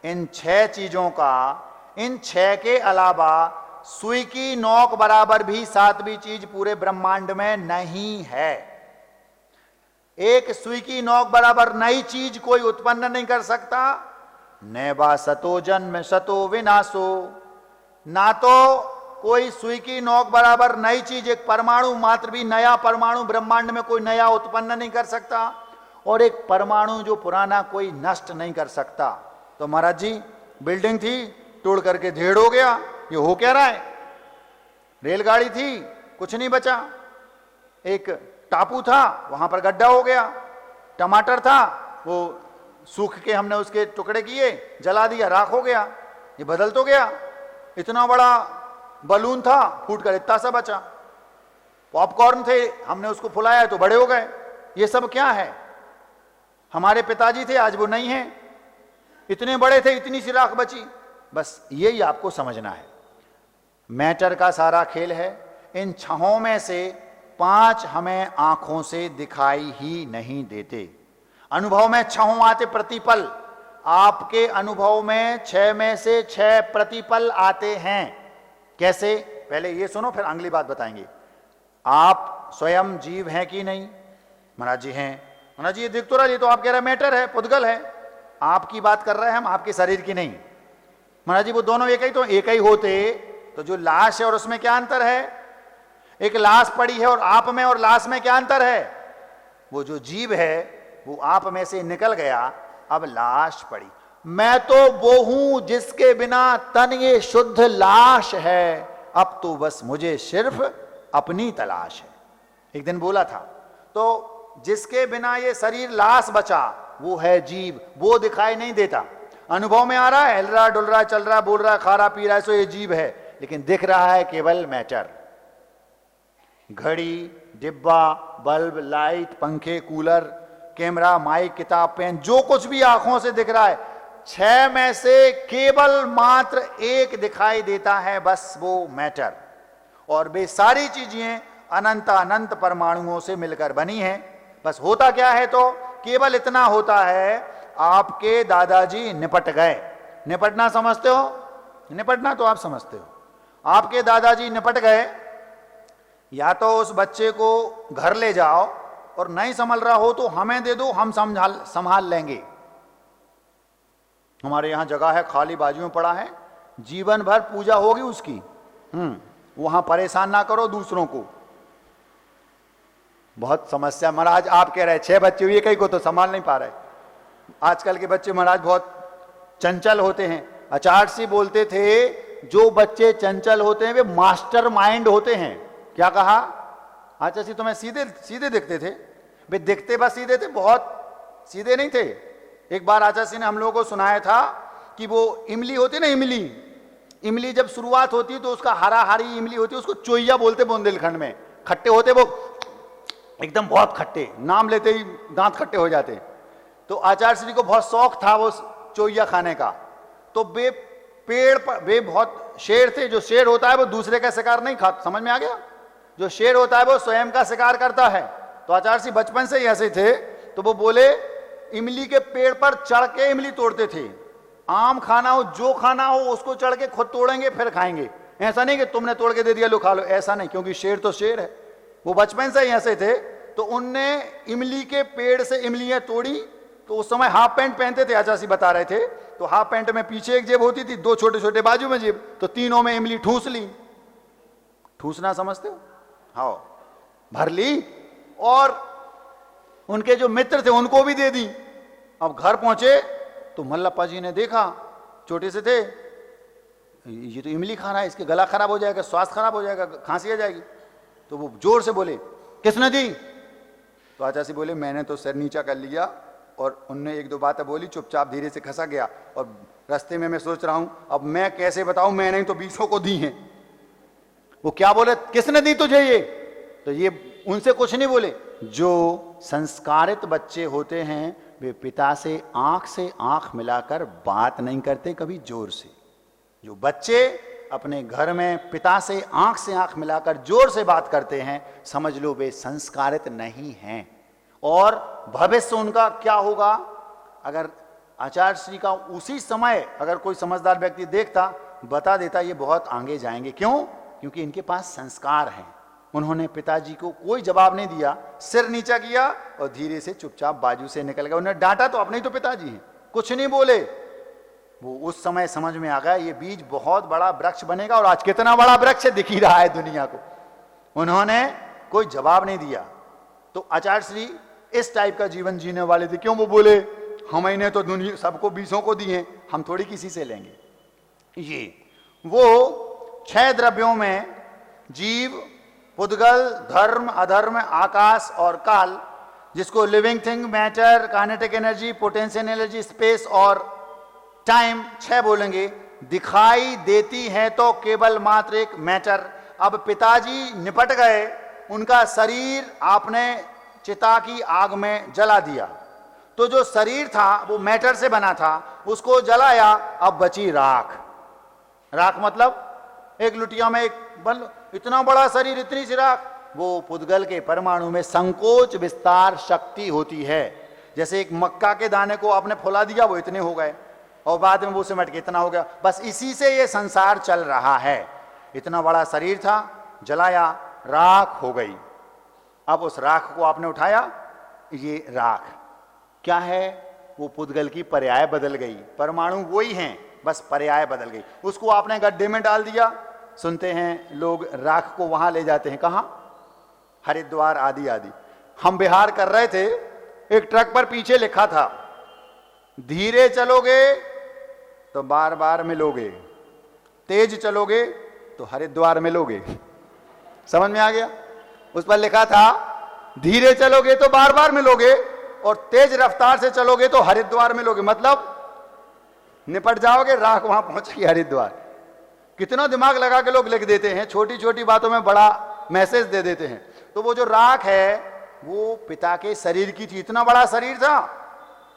इन 6 चीजों का, इन 6 के अलावा सुई की नोक बराबर भी 7वीं चीज पूरे ब्रह्मांड में नहीं है। एक सुई की नोक बराबर नई चीज कोई उत्पन्न नहीं कर सकता। नैवा सतो जन्म सतो विनाशो। ना तो कोई सुई की नोक बराबर नई चीज, एक परमाणु मात्र भी नया परमाणु ब्रह्मांड में कोई नया उत्पन्न नहीं कर सकता, और एक परमाणु जो पुराना कोई नष्ट नहीं कर सकता। तो महाराज जी बिल्डिंग थी, तोड़ करके ढेर हो गया, ये हो क्या रहा है? रेलगाड़ी थी, कुछ नहीं बचा। एक टापू था, वहां पर गड्ढा हो गया। टमाटर था, वो सूख के हमने उसके टुकड़े किए, जला दिया, राख हो गया। ये बदल तो गया। इतना बड़ा बलून था, फूट कर इतना सा बचा। पॉपकॉर्न थे, हमने उसको फुलाया तो बड़े हो गए। ये सब क्या है? हमारे पिताजी थे, आज वो नहीं है। इतने बड़े थे, इतनी सी राख बची। बस यही आपको समझना है। मैटर का सारा खेल है। इन 6 में से 5 हमें आंखों से दिखाई ही नहीं देते। अनुभव में 6 आते प्रतिपल। आपके अनुभव में 6 में से 6 प्रतिपल आते हैं। कैसे? पहले ये सुनो, फिर अगली बात बताएंगे। आप स्वयं जीव हैं कि नहीं? महाराज जी हैं। महाराज जी ये दिख तो रहा, ये तो आप कह रहे मैटर है, पुद्गल है। आपकी बात कर रहे हैं हम, आपके शरीर की नहीं। महाराज जी वो दोनों एक ही, तो एक ही होते तो जो लाश है और उसमें क्या अंतर है? एक लाश पड़ी है और आप में और लाश में क्या अंतर है? वो जो जीव है वो आप में से निकल गया, अब लाश पड़ी। मैं तो वो हूं जिसके बिना तन ये शुद्ध लाश है, अब तो बस मुझे सिर्फ अपनी तलाश है। एक दिन बोला था। तो जिसके बिना ये शरीर लाश बचा वो है जीव, वो दिखाई नहीं देता। अनुभव में आ रहा है, हिल रहा डुल रहा चल रहा बोल रहा खा रहा पी रहा है, सो ये जीव है, लेकिन दिख रहा है केवल मैटर। घड़ी, डिब्बा, बल्ब, लाइट, पंखे, कूलर, कैमरा, माइक, किताब, पेन, जो कुछ भी आंखों से दिख रहा है, 6 में से केवल मात्र एक दिखाई देता है, बस वो मैटर। और वे सारी चीजें अनंत अनंत परमाणुओं से मिलकर बनी हैं। बस होता क्या है, तो केवल इतना होता है, आपके दादाजी निपट गए। निपटना समझते हो? निपटना तो आप समझते हो। आपके दादाजी निपट गए, या तो उस बच्चे को घर ले जाओ, और नहीं संभल रहा हो तो हमें दे दो, हम संभाल लेंगे। हमारे यहां जगह है, खाली बाजू में पड़ा है, जीवन भर पूजा होगी उसकी। वहां परेशान ना करो दूसरों को। बहुत समस्या महाराज, आप कह रहे 6 बच्चे हुए, कई को तो संभाल नहीं पा रहे। आजकल के बच्चे महाराज बहुत चंचल होते हैं। आचार्य जी बोलते थे, जो बच्चे चंचल होते हैं वे मास्टर माइंड होते हैं। क्या कहा? आचार्य जी तुम्हें सीधे सीधे दिखते थे, वे दिखते बस सीधे थे, बहुत सीधे नहीं थे। एक बार आचार्य जी ने हम लोगों को सुनाया था कि वो इमली होती ना, इमली जब शुरुआत होती तो उसका हरा हरी इमली होती, उसको चोइया बोलते बुंदेलखंड में। खट्टे होते वो, एकदम बहुत खट्टे, नाम लेते ही दांत खट्टे हो जाते। तो आचार्य श्री को बहुत शौक था वो चोइया खाने का। तो वे पेड़ पर, वे बहुत शेर थे। जो शेर होता है वो दूसरे का शिकार नहीं खाता, समझ में आ गया? जो शेर होता है वो स्वयं का शिकार करता है। तो आचार्य श्री बचपन से ही ऐसे थे। तो वो बोले इमली के पेड़ पर चढ़ के इमली तोड़ते थे। आम खाना हो, जो खाना हो उसको चढ़ के खुद तोड़ेंगे फिर खाएंगे। ऐसा नहीं कि तुमने तोड़ के दे दिया लो खा लो, ऐसा नहीं, क्योंकि शेर तो शेर है। वो बचपन से ही ऐसे थे। तो उनने इमली के पेड़ से इमलियां तोड़ी। तो उस समय हाफ पैंट पहनते थे, आचार्य बता रहे थे। तो हाफ पैंट में पीछे एक जेब होती थी, 2 छोटे छोटे बाजू में जेब, तो तीनों में इमली ठूस ली। ठूसना समझते हो? हाँ, भर ली। और उनके जो मित्र थे उनको भी दे दी। अब घर पहुंचे तो मल्लप्पा जी ने देखा, छोटे से थे, ये तो इमली खा रहा है, इसके गला खराब हो जाएगा, स्वास्थ्य खराब हो जाएगा, खांसी आ जाएगी। तो वो जोर से बोले, किसने दी? तो आचार्य जी बोले, मैंने तो सिर नीचा कर लिया। और उनने 1-2 बातें बोली, चुपचाप धीरे से खसा गया। और रास्ते में मैं सोच रहा हूं अब मैं कैसे बताऊं, मैंने तो 20 को दी हैं। वो क्या बोले, किसने दी तुझे ये? तो ये उनसे कुछ नहीं बोले। जो संस्कारित बच्चे होते हैं वे पिता से आंख मिलाकर बात नहीं करते कभी जोर से। जो बच्चे अपने घर में पिता से आंख मिलाकर जोर से बात करते हैं, समझ लो वे संस्कारित नहीं हैं। और भविष्य उनका क्या होगा? अगर आचार्य श्री का उसी समय अगर कोई समझदार व्यक्ति देखता, बता देता ये बहुत आगे जाएंगे। क्यों? क्योंकि इनके पास संस्कार हैं। उन्होंने पिताजी को कोई जवाब नहीं दिया, सिर नीचा किया और धीरे से चुपचाप बाजू से निकल गए। उन्हें डांटा तो अपने ही तो पिताजी हैं, कुछ नहीं बोले। वो उस समय समझ में आ गया ये बीज बहुत बड़ा वृक्ष बनेगा। और आज कितना बड़ा वृक्ष दिख ही रहा है दुनिया को। उन्होंने कोई जवाब नहीं दिया। तो आचार्य श्री इस टाइप का जीवन जीने वाले थे। क्यों? वो बोले हमने तो दुनिया सबको 20 को दी हैं, हम थोड़ी किसी से लेंगे। ये वो 6 द्रव्यों में जीव, पुद्गल, धर्म, अधर्म, आकाश और काल, जिसको living thing, matter, kinetic energy, potential energy, space और टाइम 6 बोलेंगे, दिखाई देती है तो केवल मात्र एक मैटर। अब पिताजी निपट गए, उनका शरीर आपने चिता की आग में जला दिया। तो जो शरीर था वो मैटर से बना था, उसको जलाया, अब बची राख। राख मतलब एक लुटिया में एक बल, इतना बड़ा शरीर, इतनी सी राख। वो पुद्गल के परमाणु में संकोच विस्तार शक्ति होती है। जैसे एक मक्का के दाने को आपने फुला दिया, वो इतने हो गए, और बाद में वो सिमट के इतना हो गया। बस इसी से ये संसार चल रहा है। इतना बड़ा शरीर था, जलाया, राख हो गई। अब उस राख को आपने उठाया, ये राख क्या है? वो पुद्गल की पर्याय बदल गई। परमाणु वही हैं, बस पर्याय बदल गई। उसको आपने गड्ढे में डाल दिया। सुनते हैं लोग राख को वहां ले जाते हैं, कहां? हरिद्वार आदि आदि। हम बिहार कर रहे थे, एक ट्रक पर पीछे लिखा था, धीरे चलोगे तो बार बार मिलोगे, तेज चलोगे तो हरिद्वार मिलोगे। समझ में आ गया? उस पर लिखा था धीरे चलोगे तो बार बार मिलोगे और तेज रफ्तार से चलोगे तो हरिद्वार मिलोगे। मतलब निपट जाओगे, राख वहां पहुंचेगी हरिद्वार। कितना दिमाग लगा के लोग लिख देते हैं, छोटी छोटी बातों में बड़ा मैसेज दे देते हैं। तो वो जो राख है वो पिता के शरीर की थी, इतना बड़ा शरीर था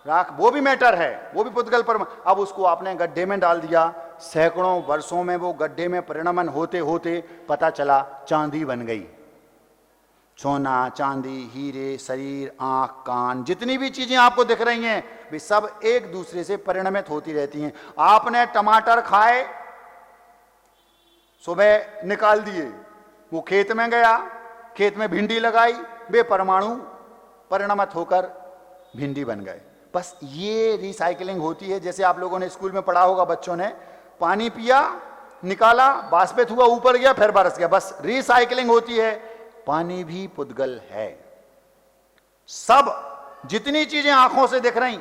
राख, वो भी मैटर है, वो भी पुद्गल पर। अब उसको आपने गड्ढे में डाल दिया, सैकड़ों वर्षों में वो गड्ढे में परिणमन होते होते पता चला चांदी बन गई। सोना, चांदी, हीरे, शरीर, आंख, कान, जितनी भी चीजें आपको दिख रही हैं वे सब एक दूसरे से परिणमित होती रहती हैं। आपने टमाटर खाए, सुबह निकाल दिए, वो खेत में गया, खेत में भिंडी लगाई, वे परमाणु परिणमित होकर भिंडी बन गए। बस ये रिसाइकलिंग होती है। जैसे आप लोगों ने स्कूल में पढ़ा होगा, बच्चों ने पानी पिया, निकाला, बाष्पित हुआ, ऊपर गया, फिर बरस गया, बस रिसाइकलिंग होती है। पानी भी पुद्गल है। सब जितनी चीजें आंखों से दिख रही,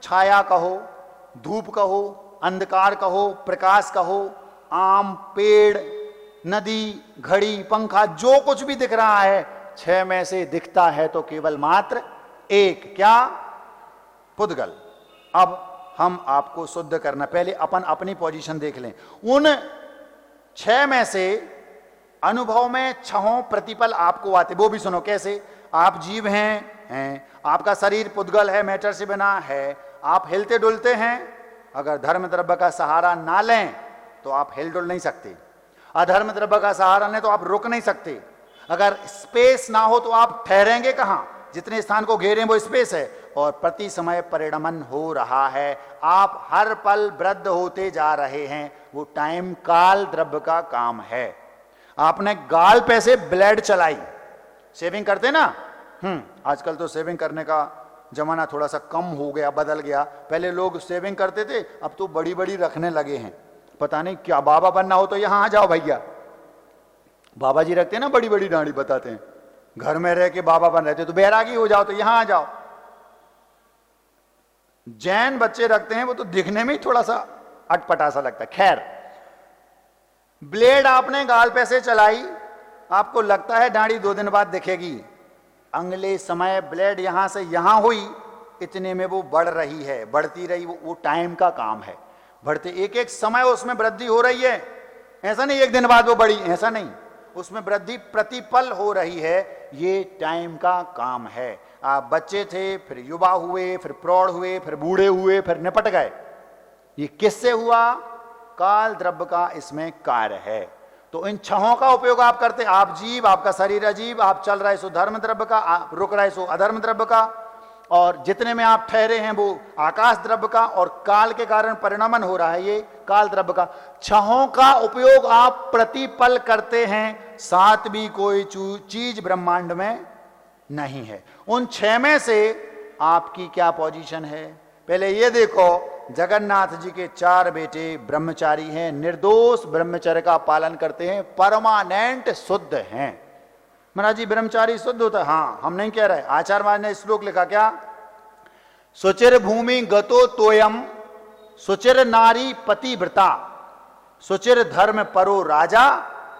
छाया कहो, धूप कहो, अंधकार कहो, प्रकाश कहो, आम, पेड़, नदी, घड़ी, पंखा, जो कुछ भी दिख रहा है, 6 में से दिखता है तो केवल मात्र एक, क्या? पुद्गल। अब हम आपको शुद्ध करना, पहले अपनी पोजीशन देख लें। उन 6 में से अनुभव में 6 प्रतिपल आपको आते, वो भी सुनो कैसे। आप जीव हैं, आपका शरीर पुद्गल है, मैटर से बना है, आप हिलते डुलते हैं। अगर धर्म द्रव्य का सहारा ना लें तो आप हिल डुल नहीं सकते। अधर्म द्रव्य का सहारा लें तो आप रुक नहीं सकते। अगर स्पेस ना हो तो आप ठहरेंगे कहां? जितने स्थान को घेरें वो स्पेस है, और प्रति समय परिणमन हो रहा है। आप हर पल वृद्ध होते जा रहे हैं, वो टाइम काल द्रव्य का काम है। आपने गाल पे से ब्लेड चलाई, शेविंग करते ना, आजकल तो शेविंग करने का जमाना थोड़ा सा कम हो गया, बदल गया। पहले लोग शेविंग करते थे, अब तो बड़ी बड़ी रखने लगे हैं। पता नहीं क्या, बाबा बनना हो तो यहां आ जाओ भैया। बाबा जी रखते हैं ना बड़ी बड़ी दाढ़ी, बताते हैं घर में रह के बाबा बन रहे थे, तो बैरागी हो जाओ तो यहां आ जाओ। जैन बच्चे रखते हैं, वो तो दिखने में ही थोड़ा सा अटपटा सा लगता है। खैर, ब्लेड आपने गाल पे से चलाई, आपको लगता है दाढ़ी 2 दिन बाद दिखेगी। अगले समय ब्लेड यहां से यहां हुई, इतने में वो बढ़ रही है, बढ़ती रही, वो टाइम का काम है। बढ़ते एक एक समय उसमें वृद्धि हो रही है। ऐसा नहीं एक दिन बाद वो बढ़ी, ऐसा नहीं, उसमें वृद्धि प्रतिपल हो रही है। ये टाइम का काम है। आप बच्चे थे, फिर युवा हुए, फिर प्रौढ़ हुए, फिर बूढ़े हुए, फिर निपट गए। ये किससे हुआ? काल द्रव्य का इसमें कार्य है। तो इन 6 का उपयोग आप करते। आप जीव, आपका शरीर अजीब, आप चल रहे सो धर्म द्रव्य का, आप रुक रहे सो अधर्म द्रव्य का, और जितने में आप ठहरे हैं वो आकाश द्रव्य का, और काल के कारण परिणमन हो रहा है, ये काल द्रव्य का। 6 का उपयोग आप प्रतिपल करते हैं। 7 भी कोई चीज ब्रह्मांड में नहीं है। उन 6 में से आपकी क्या पोजीशन है? पहले ये देखो, जगन्नाथ जी के 4 बेटे ब्रह्मचारी हैं, निर्दोष ब्रह्मचर्य का पालन करते हैं, परमानेंट शुद्ध हैं। महाराज जी ब्रह्मचारी शुद्ध होता है? हाँ, हम नहीं कह रहे। आचार्य महाराज ने श्लोक लिखा क्या? सुचिर भूमि गतो तोयम, सुचिर नारी पतिव्रता, सुचिर धर्म परो राजा,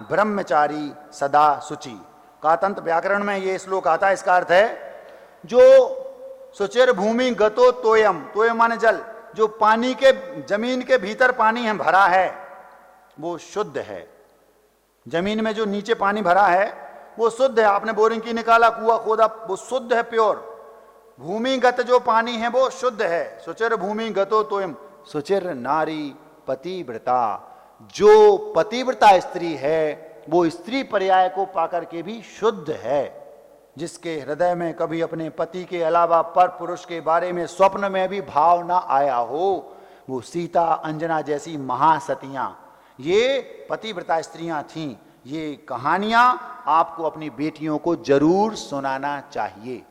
ब्रह्मचारी सदा शुचि। कातंत व्याकरण में ये श्लोक आता है। इसका अर्थ है जो सुचिर भूमि गतो तोयम, तोयम माने जल, जो पानी के, जमीन के भीतर पानी है भरा है, वो शुद्ध है। जमीन में जो नीचे पानी भरा है वो शुद्ध है। आपने बोरिंग की निकाला, कुआं खोदा, वो शुद्ध है, प्योर। भूमिगत जो पानी है वो शुद्ध है। सुचिर भूमि गतो तोयम, सुचिर नारी पतिव्रता। जो पतिव्रता स्त्री है वो स्त्री पर्याय को पाकर के भी शुद्ध है। जिसके हृदय में कभी अपने पति के अलावा पर पुरुष के बारे में स्वप्न में भी भाव ना आया हो, वो सीता, अंजना जैसी महासतियां, ये पतिव्रता स्त्रियां थीं। ये कहानियां आपको अपनी बेटियों को जरूर सुनाना चाहिए।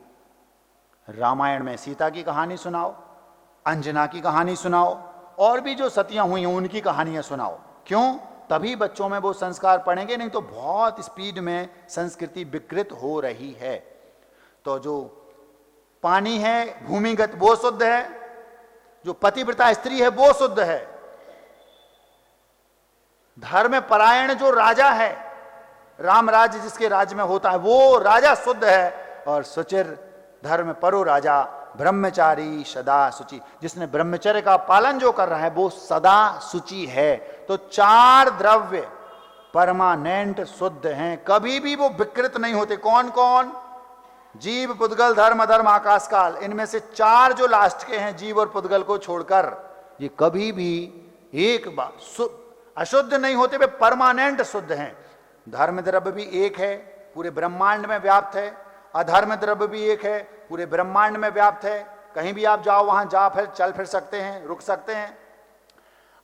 रामायण में सीता की कहानी सुनाओ, अंजना की कहानी सुनाओ, और भी जो सतियां हुई हैं उनकी कहानियां सुनाओ। क्यों? तभी बच्चों में वो संस्कार पड़ेंगे, नहीं तो बहुत स्पीड में संस्कृति विकृत हो रही है। तो जो पानी है भूमिगत वो शुद्ध है, जो पतिव्रता स्त्री है वो शुद्ध है, धर्म परायण जो राजा है, राम राज्य जिसके राज्य में होता है, वो राजा शुद्ध है। और सुचिर धर्म परो राजा ब्रह्मचारी सदा शुचि, जिसने ब्रह्मचर्य का पालन जो कर रहा है वो सदा शुचि है। तो चार द्रव्य परमानेंट शुद्ध हैं, कभी भी वो विकृत नहीं होते। कौन कौन? जीव, पुद्गल, धर्म, अधर्म, आकाश काल। इनमें से चार जो लास्ट के हैं, जीव और पुद्गल को छोड़कर, ये कभी भी एक बार अशुद्ध नहीं होते, वे परमानेंट शुद्ध हैं। धर्म द्रव्य भी एक है, पूरे ब्रह्मांड में व्याप्त है। अधर्म द्रव्य भी एक है, पूरे ब्रह्मांड में व्याप्त है। कहीं भी आप जाओ वहां जा फिर चल फिर सकते हैं, रुक सकते हैं।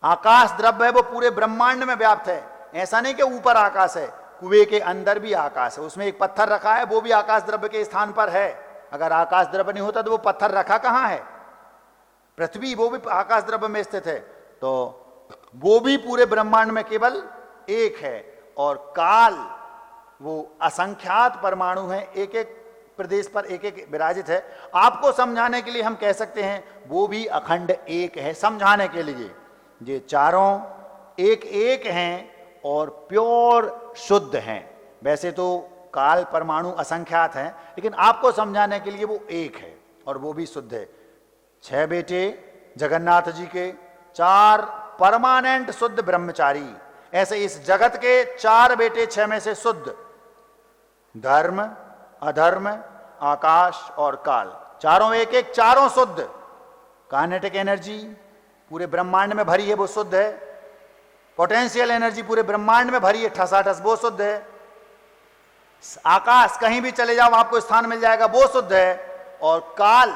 आकाश द्रव्य है, वो पूरे ब्रह्मांड में व्याप्त है। ऐसा नहीं कि ऊपर आकाश है, कुएं के अंदर भी आकाश है। उसमें एक पत्थर रखा है, वो भी आकाश द्रव्य के स्थान पर है। अगर आकाश द्रव्य नहीं होता तो वो पत्थर रखा कहां है? पृथ्वी, वो भी आकाश द्रव्य में स्थित है। तो वो भी पूरे ब्रह्मांड में केवल एक है। और काल, वो असंख्यात परमाणु है, एक एक प्रदेश पर एक एक विराजित है। आपको समझाने के लिए हम कह सकते हैं वो भी अखंड एक है, समझाने के लिए। ये चारों एक एक हैं और प्योर शुद्ध हैं। वैसे तो काल परमाणु असंख्यात हैं, लेकिन आपको समझाने के लिए वो एक है और वो भी शुद्ध है। 6 बेटे जगन्नाथ जी के, 4 परमानेंट शुद्ध ब्रह्मचारी। ऐसे इस जगत के 4 बेटे 6 में से शुद्ध, धर्म, अधर्म, आकाश और काल, चारों एक एक, चारों शुद्ध। काइनेटिक एनर्जी पूरे ब्रह्मांड में भरी है, वो शुद्ध है। पोटेंशियल एनर्जी पूरे ब्रह्मांड में भरी है, ठसाठस, वो शुद्ध है। आकाश, कहीं भी चले जाओ आपको स्थान मिल जाएगा, वो शुद्ध है। और काल,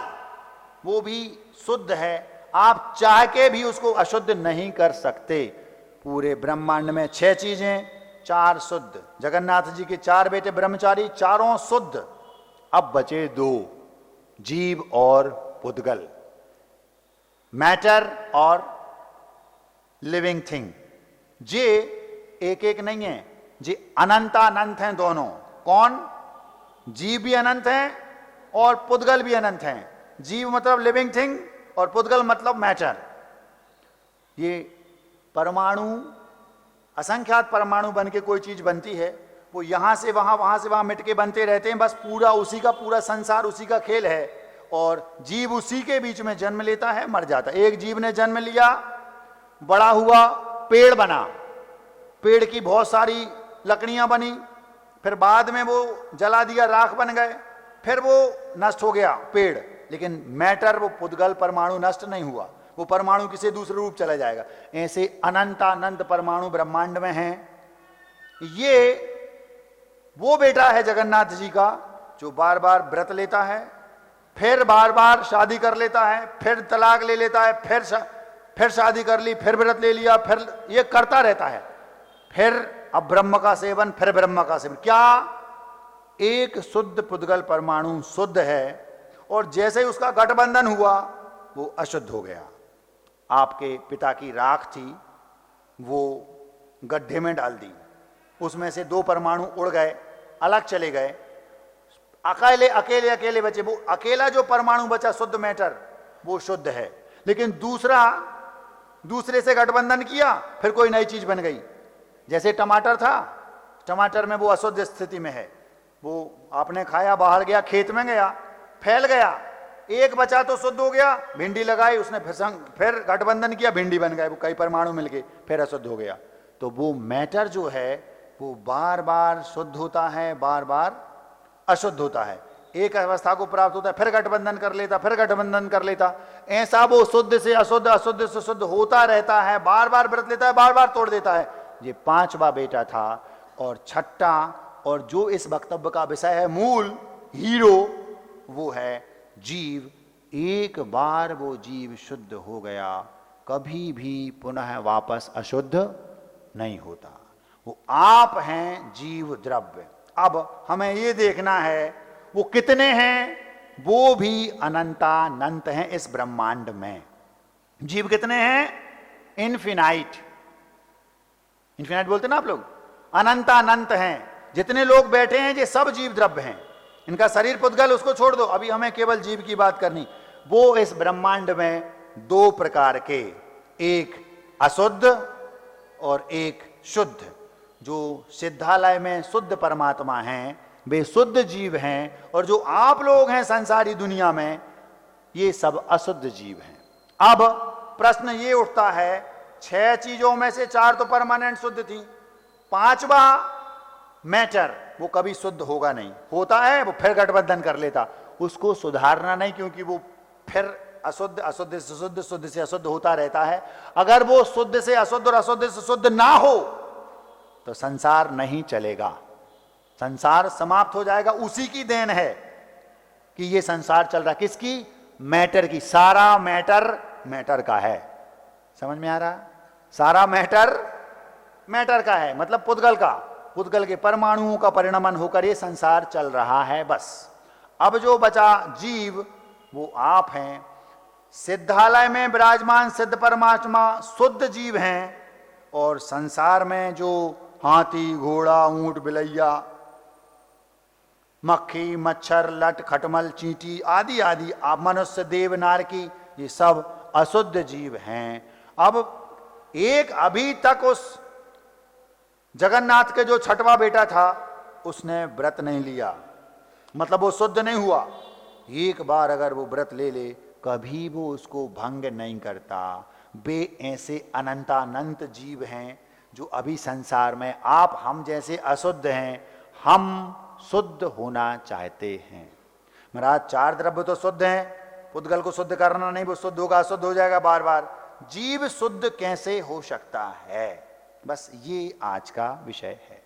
वो भी शुद्ध है। आप चाह के भी उसको अशुद्ध नहीं कर सकते। पूरे ब्रह्मांड में 6 चीजें, 4 शुद्ध। जगन्नाथ जी के 4 बेटे ब्रह्मचारी, चारों शुद्ध। अब बचे 2, जीव और पुद्गल, मैटर और लिविंग थिंग। जे एक एक नहीं है, जे अनंतानंत हैं दोनों। कौन? जीव भी अनंत हैं और पुद्गल भी अनंत हैं। जीव मतलब लिविंग थिंग और पुद्गल मतलब मैटर। ये परमाणु, असंख्यात परमाणु बन के कोई चीज बनती है, वो यहां से वहां मिट के बनते रहते हैं। बस पूरा उसी का पूरा संसार उसी का खेल है। और जीव उसी के बीच में जन्म लेता है, मर जाता है। एक जीव ने जन्म लिया, बड़ा हुआ, पेड़ बना, पेड़ की बहुत सारी लकड़ियां बनी, फिर बाद में वो जला दिया, राख बन गए, फिर वो नष्ट हो गया पेड़। लेकिन मैटर, वो पुद्गल परमाणु नष्ट नहीं हुआ, वो परमाणु किसी दूसरे रूप चला जाएगा। ऐसे अनंत परमाणु ब्रह्मांड में हैं। ये वो बेटा है जगन्नाथ जी का जो बार बार व्रत लेता है, फिर बार बार शादी कर लेता है, फिर तलाक ले लेता है, फिर शादी कर ली, फिर व्रत ले लिया, फिर ये करता रहता है। फिर अब ब्रह्म का सेवन, फिर ब्रह्म का सेवन। क्या? एक शुद्ध पुद्गल परमाणु शुद्ध है, और जैसे ही उसका गठबंधन हुआ वो अशुद्ध हो गया। आपके पिता की राख थी, वो गड्ढे में डाल दी, उसमें से 2 परमाणु उड़ गए, अलग चले गए, अकेले बचे। वो अकेला जो परमाणु बचा शुद्ध मैटर, वो शुद्ध है। लेकिन दूसरे से गठबंधन किया, फिर कोई नई चीज बन गई। जैसे टमाटर था, टमाटर में वो अशुद्ध स्थिति में है, वो आपने खाया, बाहर गया, खेत में गया, फैल गया, एक बचा तो शुद्ध हो गया। भिंडी लगाई उसने, फिर गठबंधन किया, भिंडी बन गए, वो कई परमाणु मिल गए, फिर अशुद्ध हो गया। तो वो मैटर जो है वो बार बार शुद्ध होता है, बार बार अशुद्ध होता है। एक अवस्था को प्राप्त होता है, फिर गठबंधन कर लेता, फिर गठबंधन कर लेता। ऐसा वो शुद्ध से अशुद्ध, अशुद्ध से शुद्ध होता रहता है, बार बार व्रत लेता है, बार बार तोड़ देता है। ये 5वां बेटा था। और छठा, और जो इस वक्तव्य का विषय है, मूल हीरो, वो है जीव। एक बार वो जीव शुद्ध हो गया, कभी भी पुनः वापस अशुद्ध नहीं होता। वो आप हैं जीव द्रव्य। अब हमें ये देखना है वो कितने हैं, वो भी अनंतानंत हैं इस ब्रह्मांड में। जीव कितने हैं? इन्फिनाइट, इन्फिनाइट बोलते ना आप लोग, अनंतानंत हैं। जितने लोग बैठे हैं ये सब जीव द्रव्य हैं। इनका शरीर पुद्गल उसको छोड़ दो, अभी हमें केवल जीव की बात करनी। वो इस ब्रह्मांड में 2 प्रकार के, एक अशुद्ध और एक शुद्ध। जो सिद्धालय में शुद्ध परमात्मा हैं वे शुद्ध जीव हैं, और जो आप लोग हैं संसारी दुनिया में ये सब अशुद्ध जीव हैं। अब प्रश्न ये उठता है, 6 चीजों में से 4 तो परमानेंट शुद्ध थी, 5वां मैटर वो कभी शुद्ध होगा नहीं, होता है वो फिर गठबंधन कर लेता, उसको सुधारना नहीं, क्योंकि वो फिर अशुद्ध, अशुद्ध से शुद्ध, शुद्ध से अशुद्ध होता रहता है। अगर वो शुद्ध से अशुद्ध और अशुद्ध से शुद्ध ना हो तो संसार नहीं चलेगा, संसार समाप्त हो जाएगा। उसी की देन है कि ये संसार चल रहा, किसकी? मैटर की। सारा मैटर मैटर का है, समझ में आ रहा? सारा मैटर मैटर का है, मतलब पुद्गल का, पुद्गल के परमाणुओं का परिणमन होकर ये संसार चल रहा है, बस। अब जो बचा जीव वो आप हैं। सिद्धालय में विराजमान सिद्ध परमात्मा शुद्ध जीव हैं, और संसार में जो हाथी, घोड़ा, ऊंट, बिलैया, मक्खी, मच्छर, लट, खटमल, चींटी आदि आदि, आप मनुष्य, देव, नारकी, ये सब अशुद्ध जीव हैं। अब एक अभी तक उस जगन्नाथ के जो 6वां बेटा था उसने व्रत नहीं लिया, मतलब वो शुद्ध नहीं हुआ। एक बार अगर वो व्रत ले ले कभी वो उसको भंग नहीं करता। वे ऐसे अनंतानंत जीव हैं जो अभी संसार में आप हम जैसे अशुद्ध हैं, हम शुद्ध होना चाहते हैं। महाराज 4 द्रव्य तो शुद्ध हैं, पुद्गल को शुद्ध करना नहीं, वो शुद्ध होगा अशुद्ध हो जाएगा बार बार। जीव शुद्ध कैसे हो सकता है, बस ये आज का विषय है।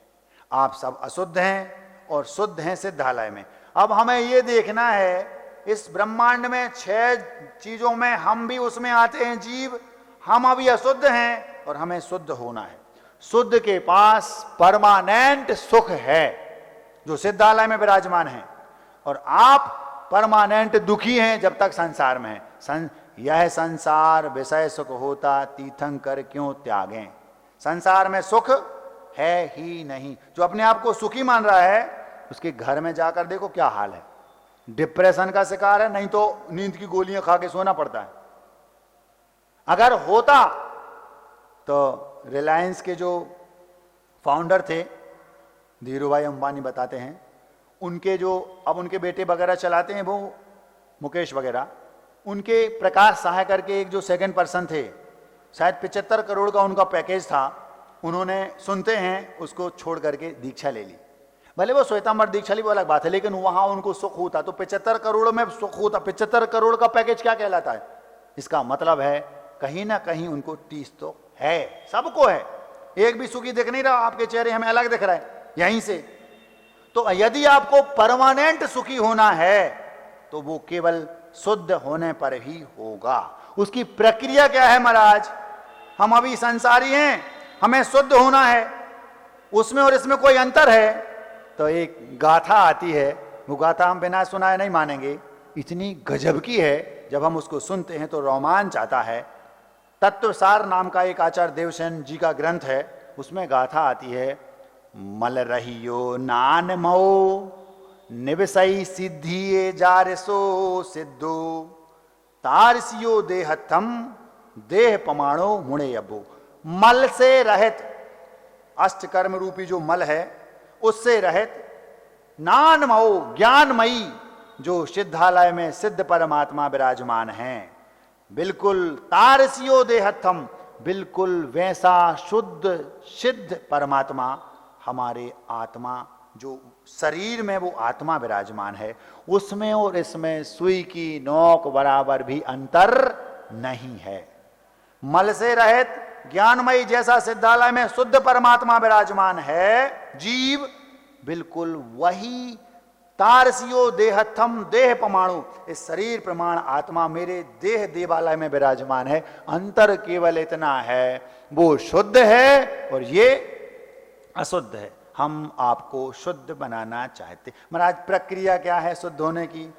आप सब अशुद्ध हैं और शुद्ध हैं सिद्धालय में। अब हमें ये देखना है इस ब्रह्मांड में 6 चीजों में हम भी उसमें आते हैं जीव, हम अभी अशुद्ध हैं और हमें शुद्ध होना है। शुद्ध के पास परमानेंट सुख है जो सिद्धालय में विराजमान है, और आप परमानेंट दुखी हैं जब तक संसार में हैं। यह संसार विषय सुख होता तीर्थंकर क्यों त्यागें। संसार में सुख है ही नहीं। जो अपने आप को सुखी मान रहा है उसके घर में जाकर देखो क्या हाल है, डिप्रेशन का शिकार है, नहीं तो नींद की गोलियां खा के सोना पड़ता है। अगर होता तो रिलायंस के जो फाउंडर थे धीरूभाई अंबानी बताते हैं, उनके जो अब उनके बेटे वगैरह चलाते हैं वो मुकेश वगैरह, उनके प्रकाश सहाय करके एक जो सेकंड पर्सन थे, शायद 75 करोड़ का उनका पैकेज था, उन्होंने सुनते हैं उसको छोड़ करके दीक्षा ले ली। भले वो श्वेतांबर दीक्षा ली वो अलग बात है, लेकिन वहां उनको सुख होता, तो 75 करोड़ में सुख होता। 75 करोड़ का पैकेज क्या कहलाता है? इसका मतलब है कहीं ना कहीं उनको टीस तो है, सबको है। एक भी सुखी दिख नहीं रहा, आपके चेहरे हमें अलग दिख रहा है यहीं से। तो यदि आपको परमानेंट सुखी होना है तो वो केवल शुद्ध होने पर ही होगा। उसकी प्रक्रिया क्या है महाराज? हम अभी संसारी हैं, हमें शुद्ध होना है, उसमें और इसमें कोई अंतर है? तो एक गाथा आती है, वो गाथा हम बिना सुनाए नहीं मानेंगे, इतनी गजब की है, जब हम उसको सुनते हैं तो रोमांच आता है। तत्वसार नाम का एक आचार्य देवसेन जी का ग्रंथ है, उसमें गाथा आती है, मल रहियो नान मो निवसई सिद्धिये जारसो सिद्धो तारसियो देहथम देह पमाणो मुणे अबो। मल से रहित, अष्टकर्म रूपी जो मल है उससे रहित, नानमो ज्ञानमयी जो सिद्धालय में सिद्ध परमात्मा विराजमान हैं, बिल्कुल तारसियो देहथम, बिल्कुल वैसा शुद्ध सिद्ध परमात्मा हमारे आत्मा जो शरीर में वो आत्मा विराजमान है, उसमें और इसमें सुई की नोक बराबर भी अंतर नहीं है। मल से रहित ज्ञानमयी जैसा सिद्धालय में शुद्ध परमात्मा विराजमान है, जीव बिल्कुल वही तारसियो देहथम देह प्रमाणु, इस शरीर प्रमाण आत्मा मेरे देह देवालय में विराजमान है। अंतर केवल इतना है, वो शुद्ध है और ये अशुद्ध है। हम आपको शुद्ध बनाना चाहते। महाराज प्रक्रिया क्या है शुद्ध होने की?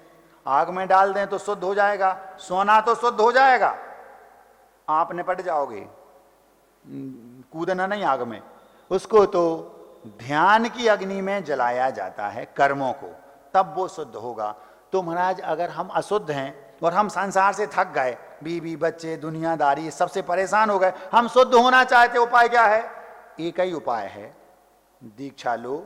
आग में डाल दें तो शुद्ध हो जाएगा, सोना तो शुद्ध हो जाएगा, आप निपट जाओगे, कूदना नहीं आग में। उसको तो ध्यान की अग्नि में जलाया जाता है, कर्मों को, तब वो शुद्ध होगा। तो महाराज अगर हम अशुद्ध हैं और हम संसार से थक गए, बीवी बच्चे दुनियादारी सबसे परेशान हो गए, हम शुद्ध होना चाहते, उपाय क्या है? एक ही उपाय है, दीक्षा लो,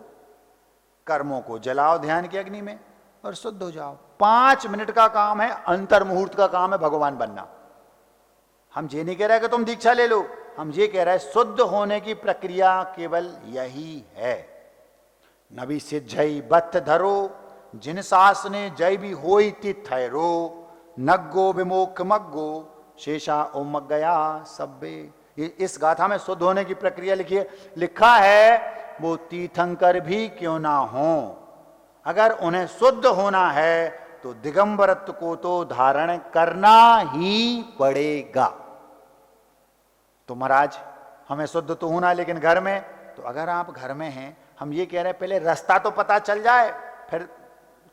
कर्मों को जलाओ ध्यान की अग्नि में और शुद्ध हो जाओ। 5 मिनट का काम है, अंतर मुहूर्त का काम है भगवान बनना। हम ये नहीं कह रहे कि तुम दीक्षा ले लो, हम ये कह रहे हैं शुद्ध होने की प्रक्रिया केवल यही है। नबी सिद्धई बत्थ धरो, जिन सास ने जय भी होई तिथैरो, नग्गो विमोख मग्गो, शेषा उमग गया सब्बे। इस गाथा में शुद्ध होने की प्रक्रिया लिखा है, वो तीर्थंकर भी क्यों ना हो, अगर उन्हें शुद्ध होना है तो दिगंबरत्व को तो धारण करना ही पड़ेगा। तो महाराज हमें शुद्ध तो होना, लेकिन घर में, तो अगर आप घर में हैं, हम ये कह रहे हैं पहले रास्ता तो पता चल जाए, फिर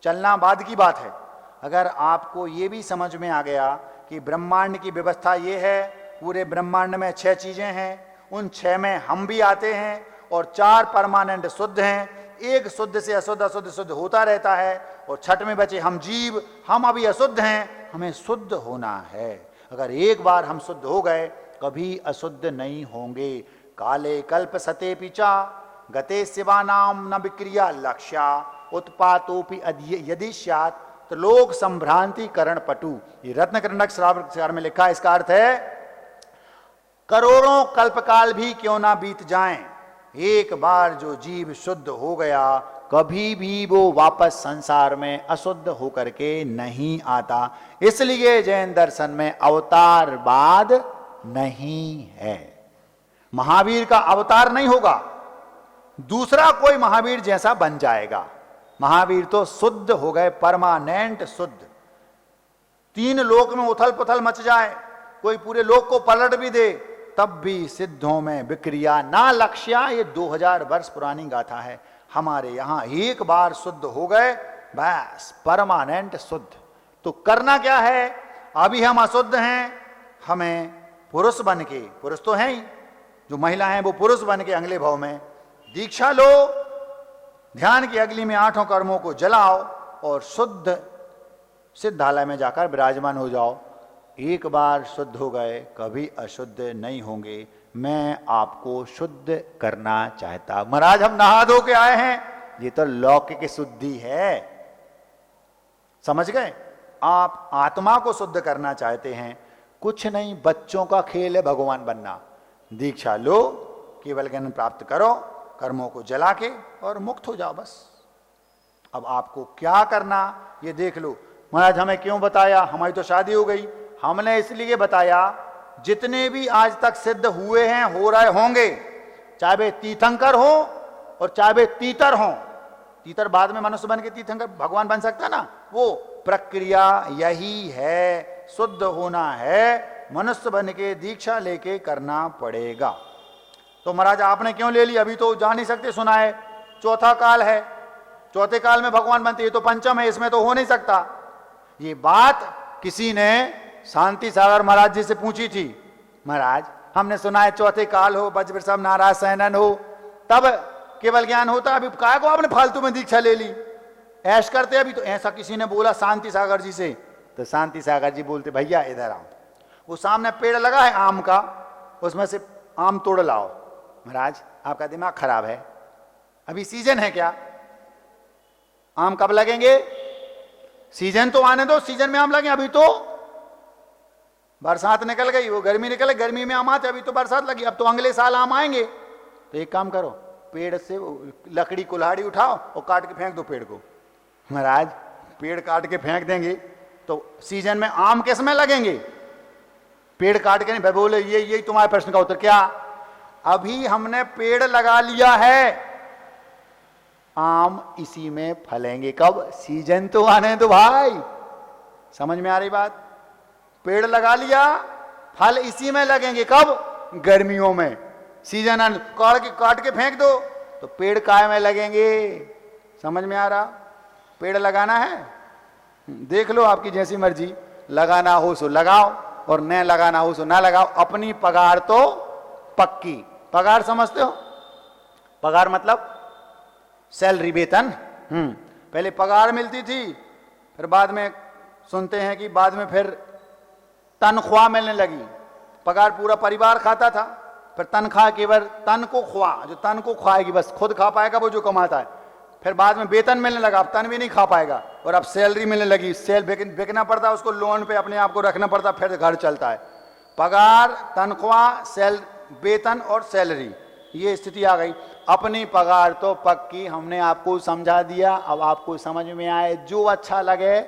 चलना बाद की बात है। अगर आपको ये भी समझ में आ गया कि ब्रह्मांड की व्यवस्था ये है, पूरे ब्रह्मांड में 6 चीजें हैं, उन 6 में हम भी आते हैं और 4 परमानेंट शुद्ध हैं, एक शुद्ध से अशुद्ध, अशुद्ध शुद्ध होता रहता है, और 6 में बचे हम जीव, हम अभी अशुद्ध हैं, हमें शुद्ध होना है। अगर एक बार हम शुद्ध हो गए कभी अशुद्ध नहीं होंगे। काले कल्प सते पिचा गते शिवानाम न विक्रिया लक्ष्या, उत्पातोपि यदि स्यात् तो लोक संभ्रांति करण पटु। ये रत्नकर्णक श्रावण में लिखा है, इसका अर्थ है करोड़ों कल्पकाल भी क्यों ना बीत जाएं, एक बार जो जीव शुद्ध हो गया कभी भी वो वापस संसार में अशुद्ध होकर के नहीं आता। इसलिए जैन दर्शन में अवतारवाद नहीं है, महावीर का अवतार नहीं होगा, दूसरा कोई महावीर जैसा बन जाएगा। महावीर तो शुद्ध हो गए, परमानेंट शुद्ध। 3 लोक में उथल पुथल मच जाए, कोई पूरे लोक को पलट भी दे, तब भी सिद्धों में विक्रिया ना लक्ष्या। ये 2000 वर्ष पुरानी गाथा है। हमारे यहां एक बार शुद्ध हो गए बस परमानेंट शुद्ध। तो करना क्या है? अभी हम अशुद्ध हैं, हमें पुरुष बन के, पुरुष तो हैं ही, जो महिला हैं वो पुरुष बन के अगले भाव में दीक्षा लो, ध्यान की अग्नि में 8 कर्मों को जलाओ और शुद्ध सिद्धालय में जाकर विराजमान हो जाओ। एक बार शुद्ध हो गए कभी अशुद्ध नहीं होंगे। मैं आपको शुद्ध करना चाहता। महाराज हम नहा धो के आए हैं, ये तो लौकिक शुद्धि है, समझ गए? आप आत्मा को शुद्ध करना चाहते हैं, कुछ नहीं, बच्चों का खेल है भगवान बनना। दीक्षा लो, केवल ज्ञान प्राप्त करो, कर्मों को जला के और मुक्त हो जाओ बस। अब आपको क्या करना ये देख लो। महाराज हमें क्यों बताया? हमारी तो शादी हो गई। हमने इसलिए बताया, जितने भी आज तक सिद्ध हुए हैं, हो रहे होंगे, चाहे वे तीर्थंकर हो और चाहे वे तीतर हो। तीतर बाद में मनुष्य बन के तीर्थंकर भगवान बन सकता है ना, वो प्रक्रिया यही है। शुद्ध होना है, मनुष्य बन के दीक्षा लेके करना पड़ेगा। तो महाराज आपने क्यों ले ली? अभी तो जा नहीं सकते, सुना है 4था काल है, 4थे काल में भगवान बनते, ये तो पंचम है, इसमें तो हो नहीं सकता। ये बात किसी ने शांति सागर महाराज जी से पूछी थी। महाराज हमने सुना है 4थे काल हो, वज्र सब नाराज सैनन हो, तब केवल ज्ञान होता, अभी काय को आपने फालतू में दीक्षा ले ली, ऐश करते अभी तो। ऐसा किसी ने बोला शांति सागर जी से, तो शांति सागर जी बोलते भैया इधर आओ, वो सामने पेड़ लगा है आम का, उसमें से आम तोड़ लाओ। महाराज आपका दिमाग खराब है, अभी सीजन है क्या? आम कब लगेंगे? सीजन तो आने दो, सीजन में आम लगे। अभी तो बरसात निकल गई, वो गर्मी निकल गई, गर्मी में आम आते, अभी तो बरसात लगी, अब तो अगले साल आम आएंगे। तो एक काम करो, पेड़ से लकड़ी कुल्हाड़ी उठाओ और काट के फेंक दो पेड़ को। महाराज पेड़ काट के फेंक देंगे तो सीजन में आम किस में लगेंगे? पेड़ काट के नहीं। भाई बोले यही तुम्हारे प्रश्न का उत्तर। क्या? अभी हमने पेड़ लगा लिया है, आम इसी में फलेंगे। कब? सीजन तो आने दो भाई, समझ में आ रही बात? पेड़ लगा लिया, फल इसी में लगेंगे। कब? गर्मियों में। सीजन काट के फेंक दो तो पेड़ काय में लगेंगे। समझ में आ रहा? पेड़ लगाना है, देख लो, आपकी जैसी मर्जी। लगाना हो सो लगाओ और न लगाना हो सो ना लगाओ। अपनी पगार तो पक्की। पगार समझते हो? पगार मतलब सैलरी, वेतन। पहले पगार मिलती थी, फिर बाद में सुनते हैं कि बाद में फिर तनख्वाह मिलने लगी। पगार पूरा परिवार खाता था, फिर तनख्वाह केवल तन को ख्वा, जो तन को खाएगी बस खुद खा पाएगा वो जो कमाता है। फिर बाद में वेतन मिलने लगा, अब तन भी नहीं खा पाएगा, और अब सैलरी मिलने लगी, बेचना पड़ता, उसको लोन पे अपने आप को रखना पड़ता, फिर घर चलता है। पगार, तनख्वाह, वेतन और सैलरी, ये स्थिति आ गई। अपनी पगार तो पक्की, हमने आपको समझा दिया, अब आपको समझ में आए, जो अच्छा लगे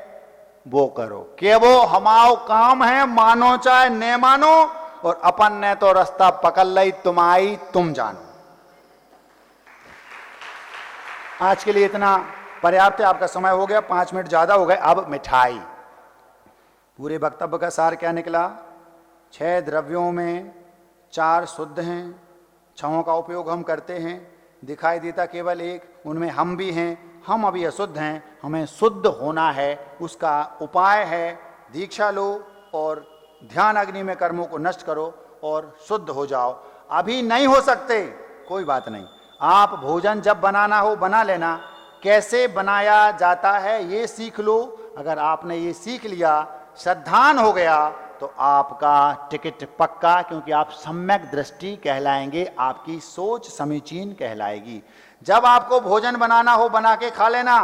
वो करो, के वो हमाओ काम है, मानो चाहे न मानो, और अपन ने तो रास्ता पकड़ लई, तुम आई तुम जानो। आज के लिए इतना पर्याप्त है, आपका समय हो गया, 5 मिनट ज्यादा हो गए। अब मिठाई। पूरे वक्तव्य का सार क्या निकला? 6 द्रव्यों में 4 शुद्ध हैं, 6 का उपयोग हम करते हैं, दिखाई देता केवल एक, उनमें हम भी हैं, हम अभी अशुद्ध हैं, हमें शुद्ध होना है। उसका उपाय है दीक्षा लो और ध्यान अग्नि में कर्मों को नष्ट करो और शुद्ध हो जाओ। अभी नहीं हो सकते, कोई बात नहीं, आप भोजन जब बनाना हो बना लेना, कैसे बनाया जाता है ये सीख लो। अगर आपने ये सीख लिया, श्रद्धान हो गया, तो आपका टिकट पक्का, क्योंकि आप सम्यक दृष्टि कहलाएंगे, आपकी सोच समीचीन कहलाएगी। जब आपको भोजन बनाना हो बना के खा लेना,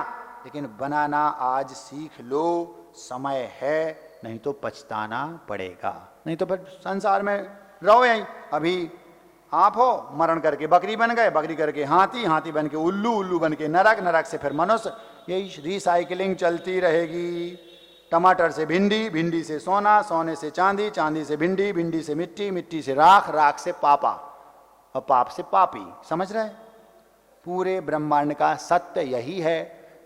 लेकिन बनाना आज सीख लो, समय है, नहीं तो पछताना पड़ेगा, नहीं तो फिर संसार में रहो यहीं। अभी आप हो, मरण करके बकरी बन गए, बकरी करके हाथी, हाथी बन के उल्लू, उल्लू बन के नरक, नरक से फिर मनुष्य, यही रिसाइकलिंग चलती रहेगी। टमाटर से भिंडी, भिंडी से सोना, सोने से चांदी, चांदी से भिंडी, भिंडी से मिट्टी, मिट्टी से राख, राख से पापा, और पाप से पापी। समझ रहे? पूरे ब्रह्मांड का सत्य यही है।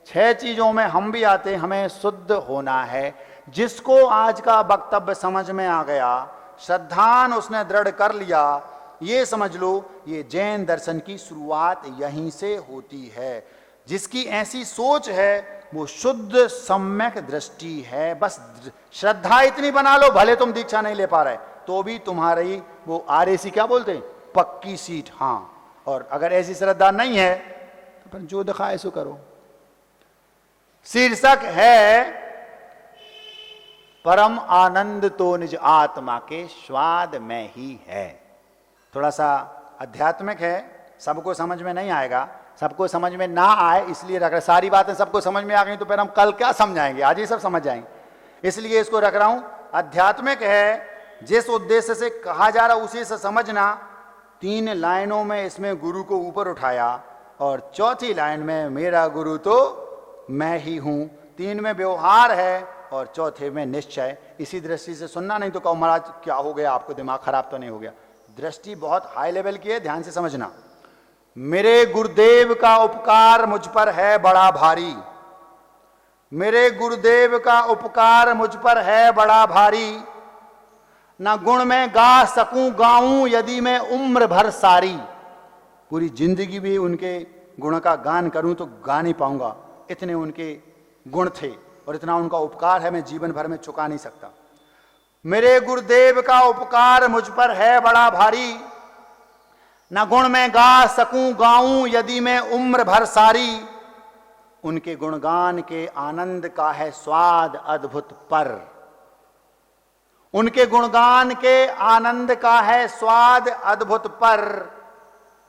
6 चीजों में हम भी आते, हमें शुद्ध होना है। जिसको आज का वक्तव्य समझ में आ गया, श्रद्धान उसने दृढ़ कर लिया, ये समझ लो, ये जैन दर्शन की शुरुआत यहीं से होती है। जिसकी ऐसी सोच है वो शुद्ध सम्यक दृष्टि है। बस श्रद्धा इतनी बना लो, भले तुम दीक्षा नहीं ले पा रहे तो भी तुम्हारी वो RAC क्या बोलते हैं, पक्की सीट। हाँ, और अगर ऐसी श्रद्धा नहीं है तो फिर जो दिखाए सो करो। शीर्षक है परम आनंद तो निज आत्मा के स्वाद में ही है। थोड़ा सा आध्यात्मिक है, सबको समझ में नहीं आएगा, सबको समझ में ना आए इसलिए रख रहा। सारी बातें सबको समझ में आ गई तो फिर हम कल क्या समझाएंगे, आज ही सब समझ जाएंगे, इसलिए इसको रख रहा हूं। आध्यात्मिक है, जिस उद्देश्य से कहा जा रहा उसी से समझना। 3 लाइनों में इसमें गुरु को ऊपर उठाया, और 4थी लाइन में मेरा गुरु तो मैं ही हूं। 3 में व्यवहार है और 4थे में निश्चय। इसी दृष्टि से सुनना, नहीं तो कहो महाराज क्या हो गया, आपको दिमाग खराब तो नहीं हो गया। दृष्टि बहुत हाई लेवल की है, ध्यान से समझना। मेरे गुरुदेव का उपकार मुझ पर है बड़ा भारी, मेरे गुरुदेव का उपकार मुझ पर है बड़ा भारी। ना गुण में गा सकूं गाऊं यदि मैं उम्र भर सारी। पूरी जिंदगी भी उनके गुण का गान करूं तो गा नहीं पाऊंगा, इतने उनके गुण थे और इतना उनका उपकार है, मैं जीवन भर में चुका नहीं सकता। मेरे गुरुदेव का उपकार मुझ पर है बड़ा भारी, न गुण में गा सकूं गाऊं यदि मैं उम्र भर सारी। उनके गुणगान के आनंद का है स्वाद अद्भुत पर, उनके गुणगान के आनंद का है स्वाद अद्भुत पर।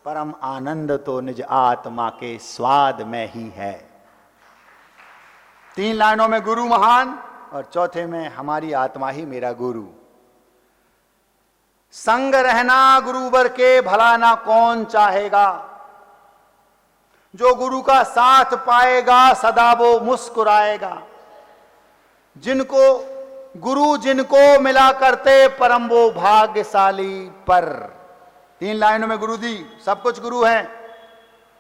परम आनंद तो निज आत्मा के स्वाद में ही है। 3 लाइनों में गुरु महान और 4थे में हमारी आत्मा ही मेरा गुरु। संग रहना गुरुवर के भला ना कौन चाहेगा, जो गुरु का साथ पाएगा सदा वो मुस्कुराएगा। जिनको गुरु जिनको मिला करते परम वो भाग्यशाली पर। 3 लाइनों में गुरु दी, सब कुछ गुरु हैं,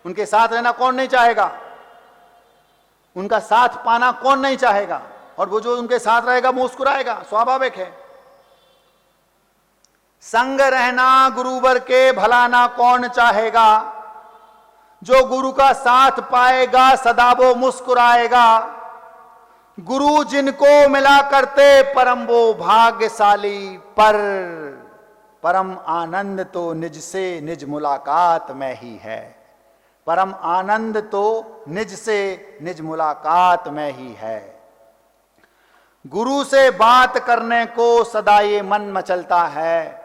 उनके साथ रहना कौन नहीं चाहेगा, उनका साथ पाना कौन नहीं चाहेगा, और वो जो उनके साथ रहेगा वो मुस्कुराएगा, स्वाभाविक है। संग रहना गुरुवर के भला ना कौन चाहेगा, जो गुरु का साथ पाएगा सदा वो मुस्कुराएगा। गुरु जिनको मिला करते परम वो भाग्यशाली पर। परम आनंद तो निज से निज मुलाकात में ही है, परम आनंद तो निज से निज मुलाकात में ही है। गुरु से बात करने को सदा ये मन मचलता है,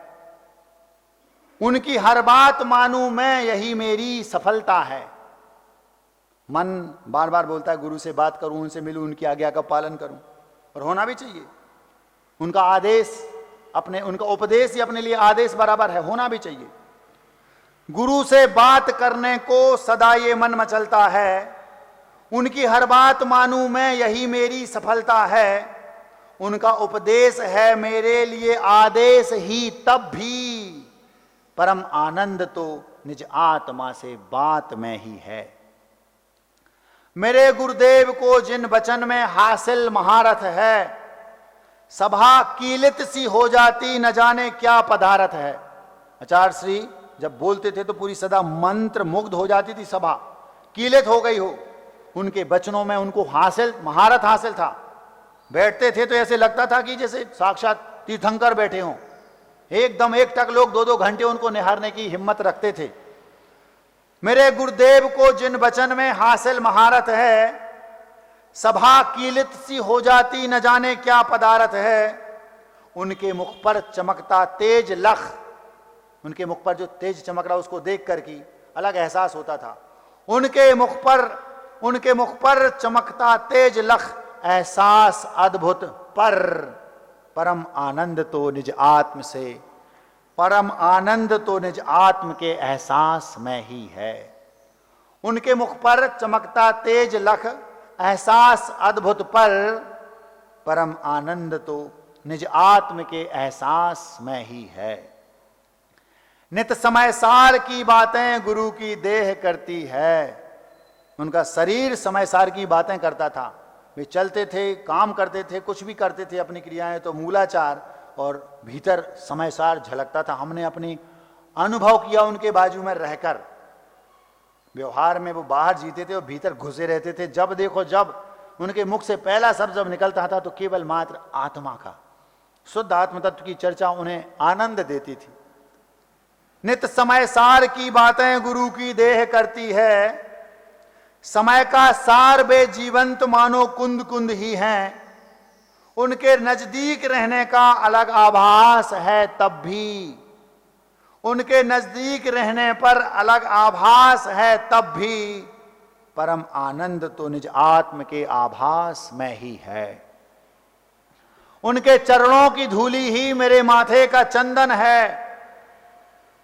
उनकी हर बात मानूं मैं यही मेरी सफलता है। मन बार बार बोलता है गुरु से बात करूं, उनसे मिलूं, उनकी आज्ञा का पालन करूं, और होना भी चाहिए। उनका आदेश उनका उपदेश ही अपने लिए आदेश बराबर है, होना भी चाहिए। गुरु से बात करने को सदा ये मन मचलता है, उनकी हर बात मानूं मैं यही मेरी सफलता है। उनका उपदेश है मेरे लिए आदेश ही तब भी, परम आनंद तो निज आत्मा से बात में ही है। मेरे गुरुदेव को जिन वचन में हासिल महारथ है, सभा कीलित सी हो जाती न जाने क्या पदार्थ है। आचार्य श्री जब बोलते थे तो पूरी सदा मंत्र मुग्ध हो जाती थी, सभा कीलित हो गई हो। उनके वचनों में उनको महारत हासिल था। बैठते थे तो ऐसे लगता था कि जैसे साक्षात तीर्थंकर बैठे हों। एकदम एकटक लोग 2-2 घंटे उनको निहारने की हिम्मत रखते थे। मेरे गुरुदेव को जिन वचन में हासिल महारत है, सभा कीलित सी हो जाती न जाने क्या पदार्थ है। उनके मुख पर चमकता तेज लख, उनके मुख पर जो तेज चमक रहा उसको देख कर की अलग एहसास होता था। उनके मुख पर चमकता तेज लख, एहसास अद्भुत पर परम आनंद तो निज आत्म से, परम आनंद तो निज आत्म के एहसास में ही है। उनके मुख पर चमकता तेज लख, एहसास अद्भुत पर परम आनंद तो निज आत्म के एहसास में ही है। नित समय सार की बातें गुरु की देह करती है। उनका शरीर समय सार की बातें करता था। वे चलते थे, काम करते थे, कुछ भी करते थे अपनी क्रियाएं तो मूलाचार और भीतर समय सार झलकता था। हमने अपनी अनुभव किया उनके बाजू में रहकर। व्यवहार में वो बाहर जीते थे और भीतर घुसे रहते थे। जब देखो जब उनके मुख से पहला शब्द जब निकलता था तो केवल मात्र आत्मा का, शुद्ध आत्म तत्व की चर्चा उन्हें आनंद देती थी। नित समय सार की बातें गुरु की देह करती है। समय का सार वे जीवंत मानो कुंद कुंद ही हैं। उनके नजदीक रहने का अलग आभास है तब भी, उनके नजदीक रहने पर अलग आभास है तब भी, परम आनंद तो निज आत्म के आभास में ही है। उनके चरणों की धूली ही मेरे माथे का चंदन है।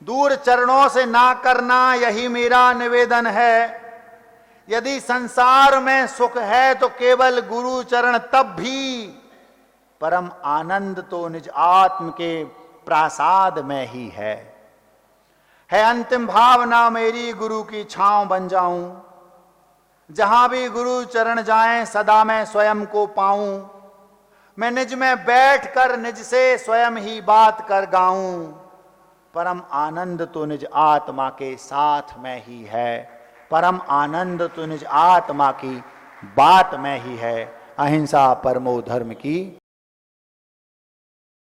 दूर चरणों से ना करना यही मेरा निवेदन है। यदि संसार में सुख है तो केवल गुरु चरण तब भी, परम आनंद तो निज आत्म के प्रासाद में ही है अंतिम भावना मेरी गुरु की छांव बन जाऊं। जहां भी गुरु चरण जाएं सदा मैं स्वयं को पाऊं। मैं निज में बैठकर निज से स्वयं ही बात कर गाऊं। परम आनंद तो निज आत्मा के साथ में ही है। परम आनंद तो निज आत्मा की बात में ही है। अहिंसा परमो धर्म की